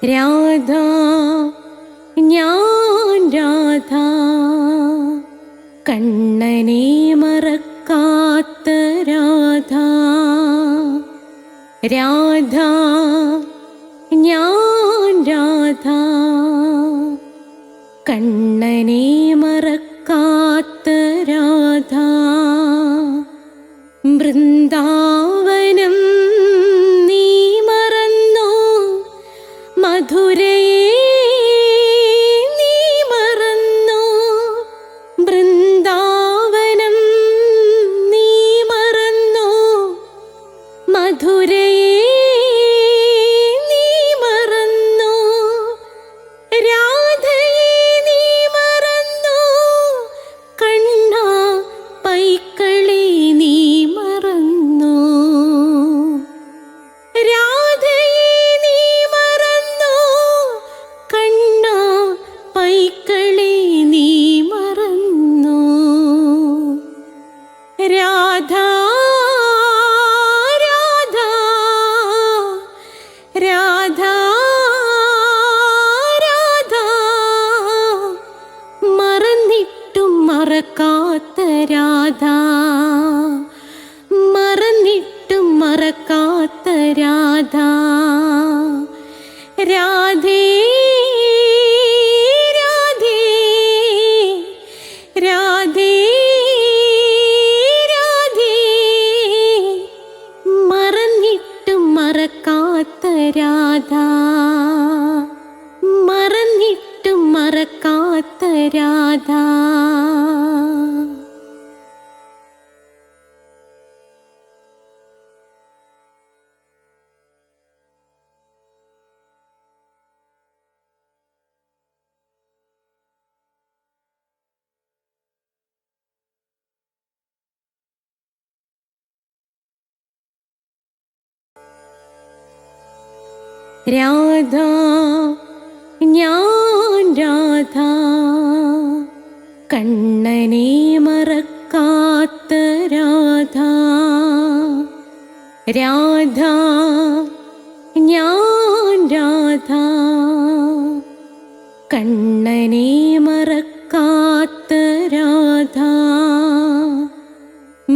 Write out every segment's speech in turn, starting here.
രാധ ഞാൻ രാധ കണ്ണനെ മറക്കാത്ത രാധ. രാധ ഞാൻ രാധ കണ്ണനെ മറക്കാത്ത രാധ. വൃന്ദാവനം നീ മറന്നോ, മധുരയെ നീ മറന്നോ. വൃന്ദാവനം നീ മറന്നോ, മധുരയെ നീ മറന്നോ. രാധയെ നീ മറന്നോ, കണ്ണാ പൈക്കളെ നീ മറന്നോ. രാധയെ നീ മറന്നോ, കണ്ണാ പൈക്കളെ നീ മറന്നോ. രാധ രാധ രാധ രാധ മറന്നിട്ടും മറക്കാത്ത രാധ. മറന്നിട്ടും മറക്കാത്ത രാധ. രാധേ രാധേ രാധേ രാധേ മറന്നിട്ടും മറക്കാത്ത രാധ. മറന്നിട്ടും മറക്കാത്ത രാധ. രാധ ഞാൻ രാധ കണ്ണനെ മറക്കാത്ത രാധ. രാധ ഞാൻ രാധ കണ്ണനെ മറക്കാത്ത രാധ.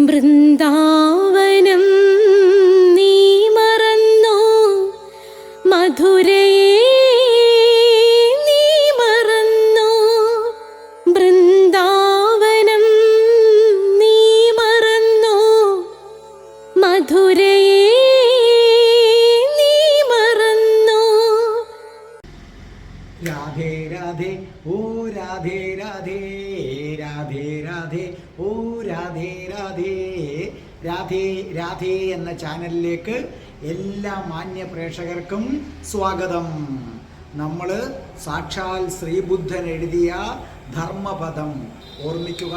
വൃന്ദാവനം നീ മറന്നോ, മധുരയെ നീ മറന്നോ. വൃന്ദാവനം നീ മറന്നോ, മധുരയെ നീ മറന്നോ. രാധേ രാധേ ഓ രാധേ രാധേ രാധേ രാധേ ഓ രാധേ രാധേ. രാധേ രാധേ എന്ന ചാനലിലേക്ക് എല്ലാ മാന്യ പ്രേക്ഷകർക്കും സ്വാഗതം. നമ്മൾ സാക്ഷാൽ ശ്രീബുദ്ധൻ എഴുതിയ ധർമ്മപദം ഓർമ്മിക്കുക.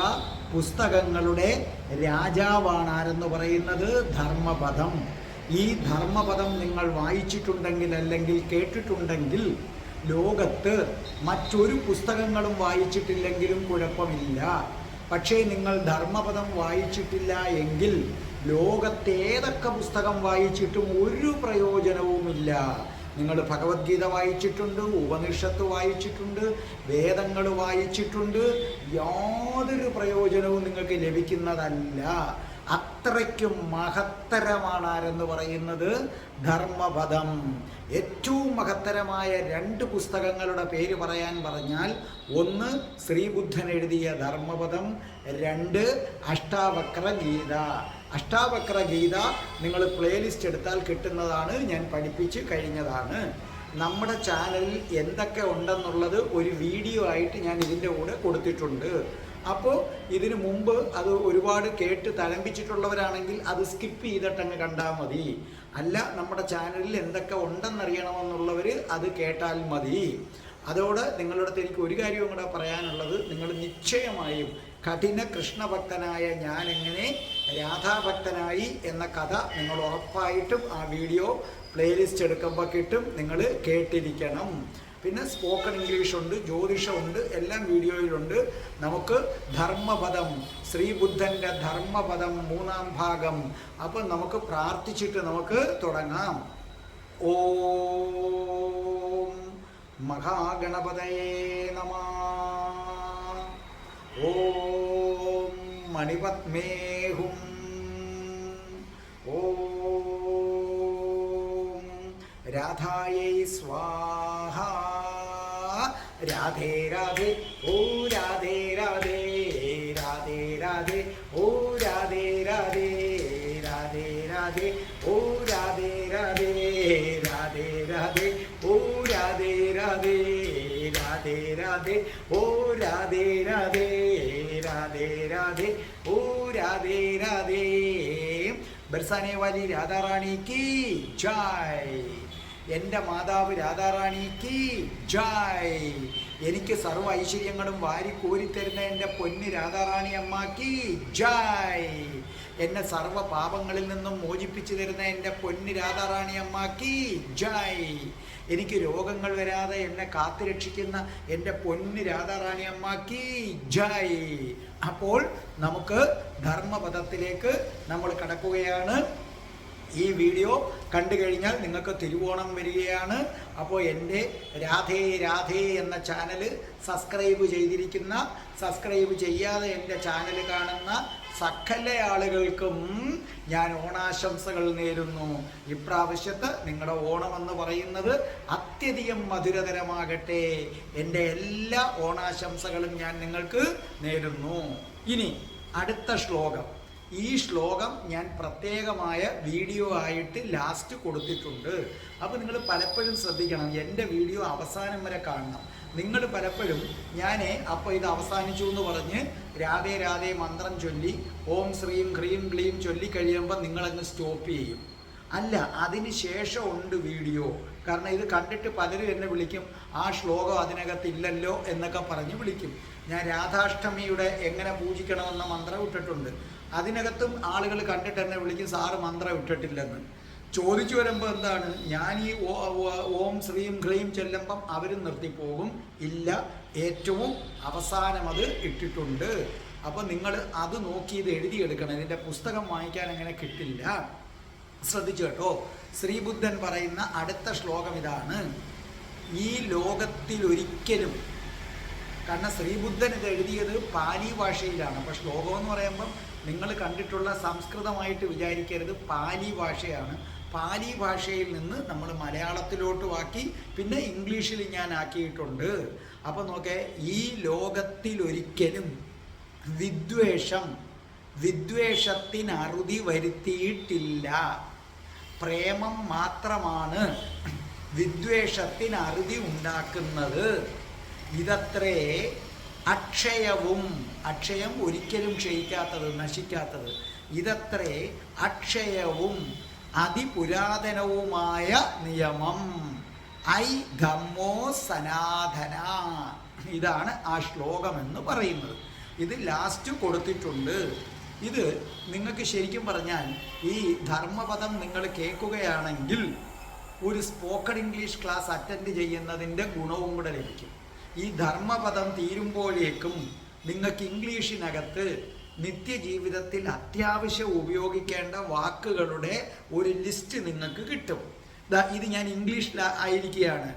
പുസ്തകങ്ങളുടെ രാജാവാണ് ആരെന്ന് പറയുന്നത് ധർമ്മപദം. ഈ ധർമ്മപദം നിങ്ങൾ വായിച്ചിട്ടുണ്ടെങ്കിൽ അല്ലെങ്കിൽ കേട്ടിട്ടുണ്ടെങ്കിൽ ലോകത്ത് മറ്റൊരു പുസ്തകങ്ങളും വായിച്ചിട്ടില്ലെങ്കിലും കുഴപ്പമില്ല. പക്ഷേ നിങ്ങൾ ധർമ്മപദം വായിച്ചിട്ടില്ല എങ്കിൽ ലോകത്തേതൊക്കെ പുസ്തകം വായിച്ചിട്ടും ഒരു പ്രയോജനവുമില്ല. നിങ്ങൾ ഭഗവത്ഗീത വായിച്ചിട്ടുണ്ട്, ഉപനിഷത്ത് വായിച്ചിട്ടുണ്ട്, വേദങ്ങൾ വായിച്ചിട്ടുണ്ട്, യാതൊരു പ്രയോജനവും നിങ്ങൾക്ക് ലഭിക്കുന്നതല്ല. അത്രയ്ക്കും മഹത്തരമാണ് ആരെന്ന് പറയുന്നത് ധർമ്മപദം. ഏറ്റവും മഹത്തരമായ രണ്ട് പുസ്തകങ്ങളുടെ പേര് പറയാൻ പറഞ്ഞാൽ, ഒന്ന് ശ്രീബുദ്ധൻ എഴുതിയ ധർമ്മപദം, രണ്ട് അഷ്ടാവക്ര ഗീത. അഷ്ടാവക്ര ഗീത നിങ്ങൾ പ്ലേലിസ്റ്റ് എടുത്താൽ കിട്ടുന്നതാണ്, ഞാൻ പഠിപ്പിച്ച് കഴിഞ്ഞതാണ്. നമ്മുടെ ചാനലിൽ എന്തൊക്കെ ഉണ്ടെന്നുള്ളത് ഒരു വീഡിയോ ആയിട്ട് ഞാൻ ഇതിൻ്റെ കൂടെ കൊടുത്തിട്ടുണ്ട്. അപ്പോൾ ഇതിനു മുമ്പ് അത് ഒരുപാട് കേട്ട് തഴമ്പിച്ചിട്ടുള്ളവരാണെങ്കിൽ അത് സ്കിപ്പ് ചെയ്തിട്ടങ്ങ് കണ്ടാൽ മതി. അല്ല, നമ്മുടെ ചാനലിൽ എന്തൊക്കെ ഉണ്ടെന്നറിയണമെന്നുള്ളവർ അത് കേട്ടാൽ മതി. അതോടെ നിങ്ങളുടെ അടുത്ത് എനിക്ക് ഒരു കാര്യവും കൂടെ പറയാനുള്ളത്, നിങ്ങൾ നിശ്ചയമായും കഠിന കൃഷ്ണഭക്തനായ ഞാൻ എങ്ങനെ രാധാഭക്തനായി എന്ന കഥ നിങ്ങൾ ഉറപ്പായിട്ടും ആ വീഡിയോ പ്ലേലിസ്റ്റ് എടുക്കുമ്പോൾ കിട്ടും, നിങ്ങൾ കേട്ടിരിക്കണം. പിന്നെ സ്പോക്കൺ ഇംഗ്ലീഷ് ഉണ്ട്, ജ്യോതിഷമുണ്ട്, എല്ലാം വീഡിയോയിലുണ്ട്. നമുക്ക് ധർമ്മപദം, ശ്രീബുദ്ധൻ്റെ ധർമ്മപദം 3-ാം ഭാഗം. അപ്പം നമുക്ക് പ്രാർത്ഥിച്ചിട്ട് നമുക്ക് തുടങ്ങാം. ഓം മഹാഗണപതയേ നമഃ. ഓം മണിപത്മേഹും ഓം രാധായൈ സ്വാഹ. രാധേ രാധേ ഓ രാധേ രാധേ രാധേ രാധേ ഓ രാധേ രാധേ രാധേ രാധേ ഓ രാധേ രാധേ രാധേ രാധേ ഓ രാധേ രാധേ രാധേ രാധേ ഓ രാധേ രാധേ രാധേ രാധേ ഓ രാധേ രാധേ. ബർസാനെ വാലി രാധാറാണി കി ജയ്. എൻ്റെ മാതാവ് രാധാറാണി കി ജയ്. എനിക്ക് സർവ്വ ഐശ്വര്യങ്ങളും വാരി കോരിത്തരുന്ന എൻ്റെ പൊന്ന് രാധാറാണി അമ്മ കി ജയ്. എന്നെ സർവ്വ പാപങ്ങളിൽ നിന്നും മോചിപ്പിച്ചു തരുന്ന എൻ്റെ പൊന്ന് രാധാറാണി അമ്മ കി ജയ്. എനിക്ക് രോഗങ്ങൾ വരാതെ എന്നെ കാത്തുരക്ഷിക്കുന്ന എൻ്റെ പൊന്ന് രാധാറാണി അമ്മ കി ജയ്. അപ്പോൾ നമുക്ക് ധർമ്മപദത്തിലേക്ക് നമ്മൾ കടക്കുകയാണ്. ഈ വീഡിയോ കണ്ടു കഴിഞ്ഞാൽ നിങ്ങൾക്ക് തിരുവോണം വരികയാണ്. അപ്പോൾ എൻ്റെ രാധേ രാധേ എന്ന ചാനൽ സബ്സ്ക്രൈബ് ചെയ്തിരിക്കുന്ന, സബ്സ്ക്രൈബ് ചെയ്യാതെ എൻ്റെ ചാനൽ കാണുന്ന സകല ആളുകൾക്കും ഞാൻ ഓണാശംസകൾ നേരുന്നു. ഇപ്രാവശ്യത്തെ നിങ്ങളുടെ ഓണമെന്ന് പറയുന്നത് അത്യധികം മധുരതരമാകട്ടെ. എൻ്റെ എല്ലാ ഓണാശംസകളും ഞാൻ നിങ്ങൾക്ക് നേരുന്നു. ഇനി അടുത്ത ശ്ലോകം. ഈ ശ്ലോകം ഞാൻ പ്രത്യേകമായ വീഡിയോ ആയിട്ട് ലാസ്റ്റ് കൊടുത്തിട്ടുണ്ട്. അപ്പോൾ നിങ്ങൾ പലപ്പോഴും ശ്രദ്ധിക്കണം, എൻ്റെ വീഡിയോ അവസാനം വരെ കാണണം. നിങ്ങൾ പലപ്പോഴും ഞാൻ അപ്പോൾ ഇത് അവസാനിച്ചു എന്ന് പറഞ്ഞ് രാധേ രാധേ മന്ത്രം ചൊല്ലി ഓം ശ്രീം ഹ്രീം ക്ലീം ചൊല്ലി കഴിയുമ്പോൾ നിങ്ങളങ്ങ് സ്റ്റോപ്പ് ചെയ്യും. അല്ല, അതിന് ശേഷം ഉണ്ട് വീഡിയോ. കാരണം ഇത് കണ്ടിട്ട് പലരും എന്നെ വിളിക്കും, ആ ശ്ലോകം അതിനകത്തില്ലല്ലോ എന്നൊക്കെ പറഞ്ഞ് വിളിക്കും. ഞാൻ രാധാഷ്ടമിയുടെ എങ്ങനെ പൂജിക്കണമെന്ന മന്ത്രം ഇട്ടിട്ടുണ്ട്. അതിനകത്തും ആളുകൾ കണ്ടിട്ട് എന്നെ വിളിക്കും, സാറ് മന്ത്രം ഇട്ടിട്ടില്ലെന്ന്. ചോദിച്ചു വരുമ്പോൾ എന്താണ്, ഞാൻ ഈ ഓം ശ്രീം ഹ്രീം ചെല്ലുമ്പം അവരും നിർത്തിപ്പോകും. ഇല്ല, ഏറ്റവും അവസാനം അത് ഇട്ടിട്ടുണ്ട്. അപ്പോൾ നിങ്ങൾ അത് നോക്കി ഇത് എഴുതിയെടുക്കണം. ഇതിൻ്റെ പുസ്തകം വാങ്ങിക്കാൻ അങ്ങനെ കിട്ടില്ല. ശ്രദ്ധിച്ചു കേട്ടോ. ശ്രീബുദ്ധൻ പറയുന്ന അടുത്ത ശ്ലോകം ഇതാണ്. ഈ ലോകത്തിലൊരിക്കലും, കാരണം ശ്രീബുദ്ധൻ ഇത് എഴുതിയത് പാലി ഭാഷയിലാണ്. അപ്പോൾ ശ്ലോകം എന്ന് പറയുമ്പം നിങ്ങൾ കണ്ടിട്ടുള്ള സംസ്കൃതമായിട്ട് വിചാരിക്കരുത്, പാലി ഭാഷയാണ്. പാലി ഭാഷയിൽ നിന്ന് നമ്മൾ മലയാളത്തിലോട്ട് ആക്കി, പിന്നെ ഇംഗ്ലീഷിൽ ഞാൻ ആക്കിയിട്ടുണ്ട്. അപ്പോൾ നോക്കേ, ഈ ലോകത്തിലൊരിക്കലും വിദ്വേഷത്തിന് അറുതി വരുത്തിയിട്ടില്ല. പ്രേമം മാത്രമാണ് വിദ്വേഷത്തിന് അറുതി ഉണ്ടാക്കുന്നത്. ഇതത്രേ അക്ഷയവും, അക്ഷയം ഒരിക്കലും ക്ഷയിക്കാത്തത്, നശിക്കാത്തത്. ഇതത്രേ അക്ഷയവും അതിപുരാതനവുമായ നിയമം. ഐ ധമ്മോ സനാതന. ഇതാണ് ആ ശ്ലോകം എന്ന് പറയുന്നത്. ഇത് ലാസ്റ്റ് കൊടുത്തിട്ടുണ്ട്. ഇത് നിങ്ങൾക്ക് ശരിക്കും പറഞ്ഞാൽ ഈ ധർമ്മപദം നിങ്ങൾ കേൾക്കുകയാണെങ്കിൽ ഒരു സ്പോക്കൺ ഇംഗ്ലീഷ് ക്ലാസ് അറ്റൻഡ് ചെയ്യുന്നതിൻ്റെ ഗുണവും കൂടെ ലഭിക്കും. ഈ ധർമ്മപദം തീരുമ്പോഴേക്കും നിങ്ങൾക്ക് ഇംഗ്ലീഷിനകത്ത് നിത്യജീവിതത്തിൽ അത്യാവശ്യം ഉപയോഗിക്കേണ്ട വാക്കുകളുടെ ഒരു ലിസ്റ്റ് നിങ്ങൾക്ക് കിട്ടും. ഇത് ഞാൻ ഇംഗ്ലീഷിൽ ആയിരിക്കുകയാണ്.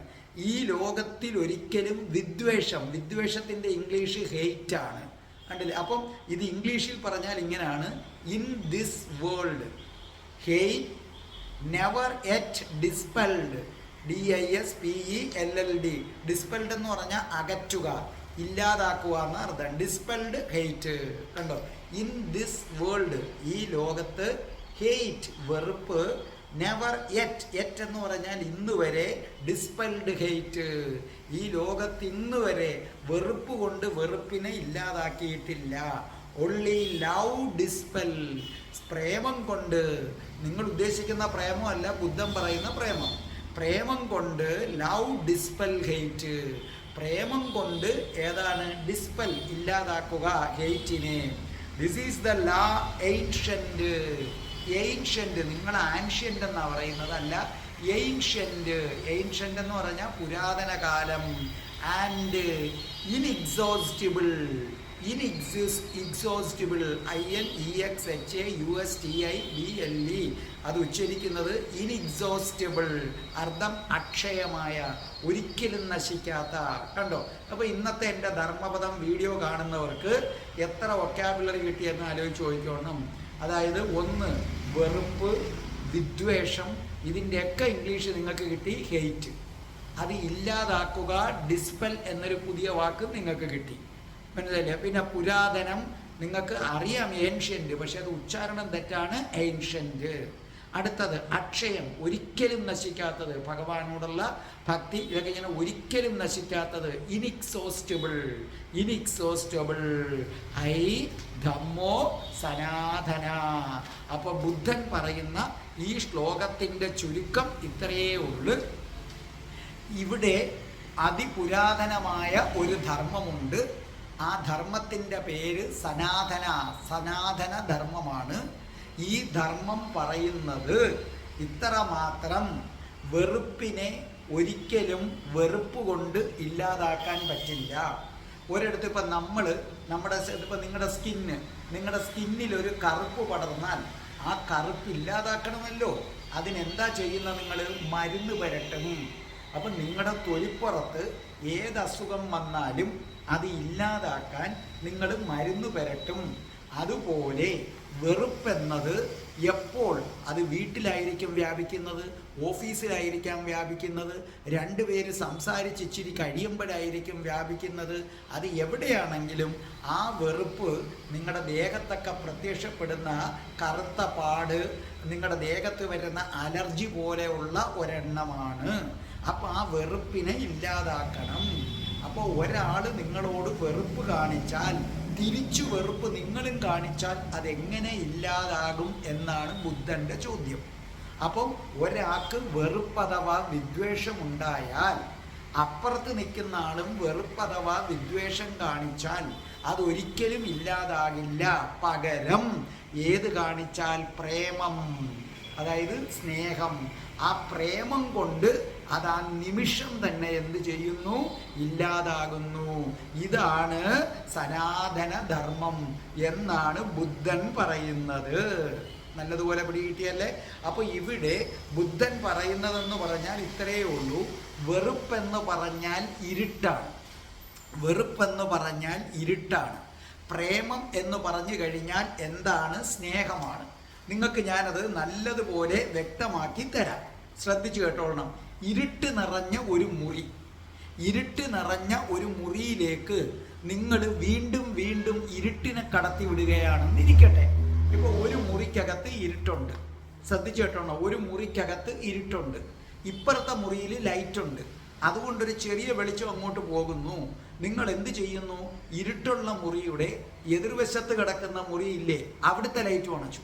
ഈ ലോകത്തിൽ ഒരിക്കലും വിദ്വേഷത്തിൻ്റെ ഇംഗ്ലീഷ് ഹെയ്റ്റ് ആണ്. കണ്ടില്ലേ? അപ്പം ഇത് ഇംഗ്ലീഷിൽ പറഞ്ഞാൽ ഇങ്ങനെയാണ്: in this world hate never yet dispelled. DISPELLD. Dispelled എന്ന് പറഞ്ഞാൽ അകറ്റുക, ഇല്ലാതാക്കുക എന്ന അർത്ഥം. Dispelled hate. കണ്ടോ? ഇൻ ദിസ് വേൾഡ്, ഈ ലോകത്ത്, ഹെയ്റ്റ് വെറുപ്പ്, നെവർ എറ്റ് എന്ന് പറഞ്ഞാൽ ഇന്ന് വരെ, ഡിസ്പെൽഡ് ഹെയ്റ്റ്, ഈ ലോകത്ത് ഇന്ന് വരെ വെറുപ്പ് കൊണ്ട് വെറുപ്പിനെ ഇല്ലാതാക്കിയിട്ടില്ല. Only love dispel. പ്രേമം കൊണ്ട്, നിങ്ങൾ ഉദ്ദേശിക്കുന്ന പ്രേമമല്ല ബുദ്ധൻ പറയുന്ന പ്രേമം. പ്രേമം കൊണ്ട് ലവ് ഡിസ്പെൽ ഹെയ്റ്റ്. പ്രേമം കൊണ്ട് ഏതാണ്? ഡിസ്പെൽ, ഇല്ലാതാക്കുക ഹെയ്റ്റിനെ. ദിസ് ഈസ് ദ ലാ ഏൻഷ്യൻ്റ്. ഏൻഷ്യൻ്റ്, നിങ്ങൾ ആൻഷ്യൻ്റ് എന്നാണ് പറയുന്നത്, അല്ല ഏൻഷ്യൻ്റ്. ഏൻഷ്യൻ്റ് എന്ന് പറഞ്ഞാൽ പുരാതന കാലം. ആൻഡ് ഇൻഎക്സോസ്റ്റിബിൾ. ഇൻഎക്സോസ്റ്റിബിൾ, INEXHAUSTIBLE, അത് ഉച്ചരിക്കുന്നത് ഇൻഎക്സോസ്റ്റിബിൾ, അർത്ഥം അക്ഷയമായ, ഒരിക്കലും നശിക്കാത്ത. കണ്ടോ? അപ്പോൾ ഇന്നത്തെ എൻ്റെ ധർമ്മപദം വീഡിയോ കാണുന്നവർക്ക് എത്ര വൊക്കാബുലറി കിട്ടിയെന്ന് ആലോചിച്ച് ചോദിക്കണം. അതായത് 1 വെറുപ്പ്, വിദ്വേഷം, ഇതിൻ്റെയൊക്കെ ഇംഗ്ലീഷ് നിങ്ങൾക്ക് കിട്ടി. ഹെയ്റ്റ്, അത് ഇല്ലാതാക്കുക, ഡിസ്പെൽ എന്നൊരു പുതിയ വാക്ക് നിങ്ങൾക്ക് കിട്ടി. മനസ്സിലായില്ലേ? പിന്നെ പുരാതനം, നിങ്ങൾക്ക് അറിയാം ഏൻഷ്യൻ്റ്, പക്ഷെ അത് ഉച്ചാരണം തെറ്റാണ്, ഏൻഷ്യൻ്റ്. അടുത്തത് അക്ഷയം, ഒരിക്കലും നശിക്കാത്തത്, ഭഗവാനോടുള്ള ഭക്തി, ഇതൊക്കെ ഇങ്ങനെ ഒരിക്കലും നശിക്കാത്തത്. ഇൻഎക്സോസ്റ്റിബിൾ, ധമ്മോ സനാതന. അപ്പോൾ ബുദ്ധൻ പറയുന്ന ഈ ശ്ലോകത്തിൻ്റെ ചുരുക്കം ഇത്രയേ ഉള്ളൂ. ഇവിടെ അതിപുരാതനമായ ഒരു ധർമ്മമുണ്ട്. ആ ധർമ്മത്തിൻ്റെ പേര് സനാതന ധർമ്മമാണ്. ഈ ധർമ്മം പറയുന്നത് ഇത്രമാത്രം: വെറുപ്പിനെ ഒരിക്കലും വെറുപ്പ് കൊണ്ട് ഇല്ലാതാക്കാൻ പറ്റില്ല. ഒരിടത്ത് ഇപ്പം നിങ്ങളുടെ സ്കിന്നിലൊരു കറുപ്പ് പടർന്നാൽ ആ കറുപ്പ് ഇല്ലാതാക്കണമല്ലോ. അതിനെന്താ ചെയ്യുന്നത്? നിങ്ങൾ മരുന്ന് പുരട്ടും. അപ്പം നിങ്ങളുടെ തൊലിപ്പുറത്ത് ഏത് അസുഖം വന്നാലും അത് ഇല്ലാതാക്കാൻ നിങ്ങൾ മരുന്ന് പുരട്ടും. അതുപോലെ വെറുപ്പെന്നത് എപ്പോൾ? അത് വീട്ടിലായിരിക്കും വ്യാപിക്കുന്നത്, ഓഫീസിലായിരിക്കാം വ്യാപിക്കുന്നത്, രണ്ടുപേര് സംസാരിച്ച് ഇച്ചിരി കഴിയുമ്പോഴായിരിക്കും വ്യാപിക്കുന്നത്. അത് എവിടെയാണെങ്കിലും ആ വെറുപ്പ് നിങ്ങളുടെ ദേഹത്തൊക്കെ പ്രത്യക്ഷപ്പെടുന്ന കറുത്ത പാട്, നിങ്ങളുടെ ദേഹത്ത് വരുന്ന അലർജി പോലെയുള്ള ഒരെണ്ണമാണ്. അപ്പോൾ ആ വെറുപ്പിനെ ഇല്ലാതാക്കണം. അപ്പോൾ ഒരാൾ നിങ്ങളോട് വെറുപ്പ് കാണിച്ചാൽ തിരിച്ചു വെറുപ്പ് നിങ്ങളും കാണിച്ചാൽ അതെങ്ങനെ ഇല്ലാതാകും എന്നാണ് ബുദ്ധൻ്റെ ചോദ്യം. അപ്പം ഒരാൾക്ക് വെറുപ്പ് അഥവാ വിദ്വേഷം ഉണ്ടായാൽ അപ്പുറത്ത് നിൽക്കുന്ന ആളും വെറുപ്പ് അഥവാ വിദ്വേഷം കാണിച്ചാൽ അതൊരിക്കലും ഇല്ലാതാകില്ല. പകരം ഏത് കാണിച്ചാൽ? പ്രേമം, അതായത് സ്നേഹം. ആ പ്രേമം കൊണ്ട് അത് ആ നിമിഷം തന്നെ എന്ത് ചെയ്യുന്നു? ഇല്ലാതാകുന്നു. ഇതാണ് സനാതന ധർമ്മം എന്നാണ് ബുദ്ധൻ പറയുന്നത്. നല്ലതുപോലെ പിടികിട്ടിയല്ലേ? അപ്പോൾ ഇവിടെ ബുദ്ധൻ പറയുന്നതെന്ന് പറഞ്ഞാൽ ഇത്രയേ ഉള്ളൂ. വെറുപ്പെന്ന് പറഞ്ഞാൽ ഇരുട്ടാണ്. പ്രേമം എന്ന് പറഞ്ഞു കഴിഞ്ഞാൽ എന്താണ്? സ്നേഹമാണ്. നിങ്ങൾക്ക് ഞാനത് നല്ലതുപോലെ വ്യക്തമാക്കി തരാം. ശ്രദ്ധിച്ചു കേട്ടോളണം. ഇരുട്ട് നിറഞ്ഞ ഒരു മുറിയിലേക്ക് നിങ്ങൾ വീണ്ടും ഇരുട്ടിനെ കടത്തി വിടുകയാണെന്നിരിക്കട്ടെ. ഇപ്പോൾ ഒരു മുറിക്കകത്ത് ഇരുട്ടുണ്ട്. ശ്രദ്ധിച്ചു കേട്ടോണം. ഒരു മുറിക്കകത്ത് ഇരുട്ടുണ്ട്, ഇപ്പുറത്തെ മുറിയിൽ ലൈറ്റുണ്ട്. അതുകൊണ്ടൊരു ചെറിയ വെളിച്ചം അങ്ങോട്ട് പോകുന്നു. നിങ്ങൾ എന്ത് ചെയ്യുന്നു? ഇരുട്ടുള്ള മുറിയുടെ എതിർവശത്ത് കിടക്കുന്ന മുറിയില്ലേ, അവിടുത്തെ ലൈറ്റ് അണച്ചു.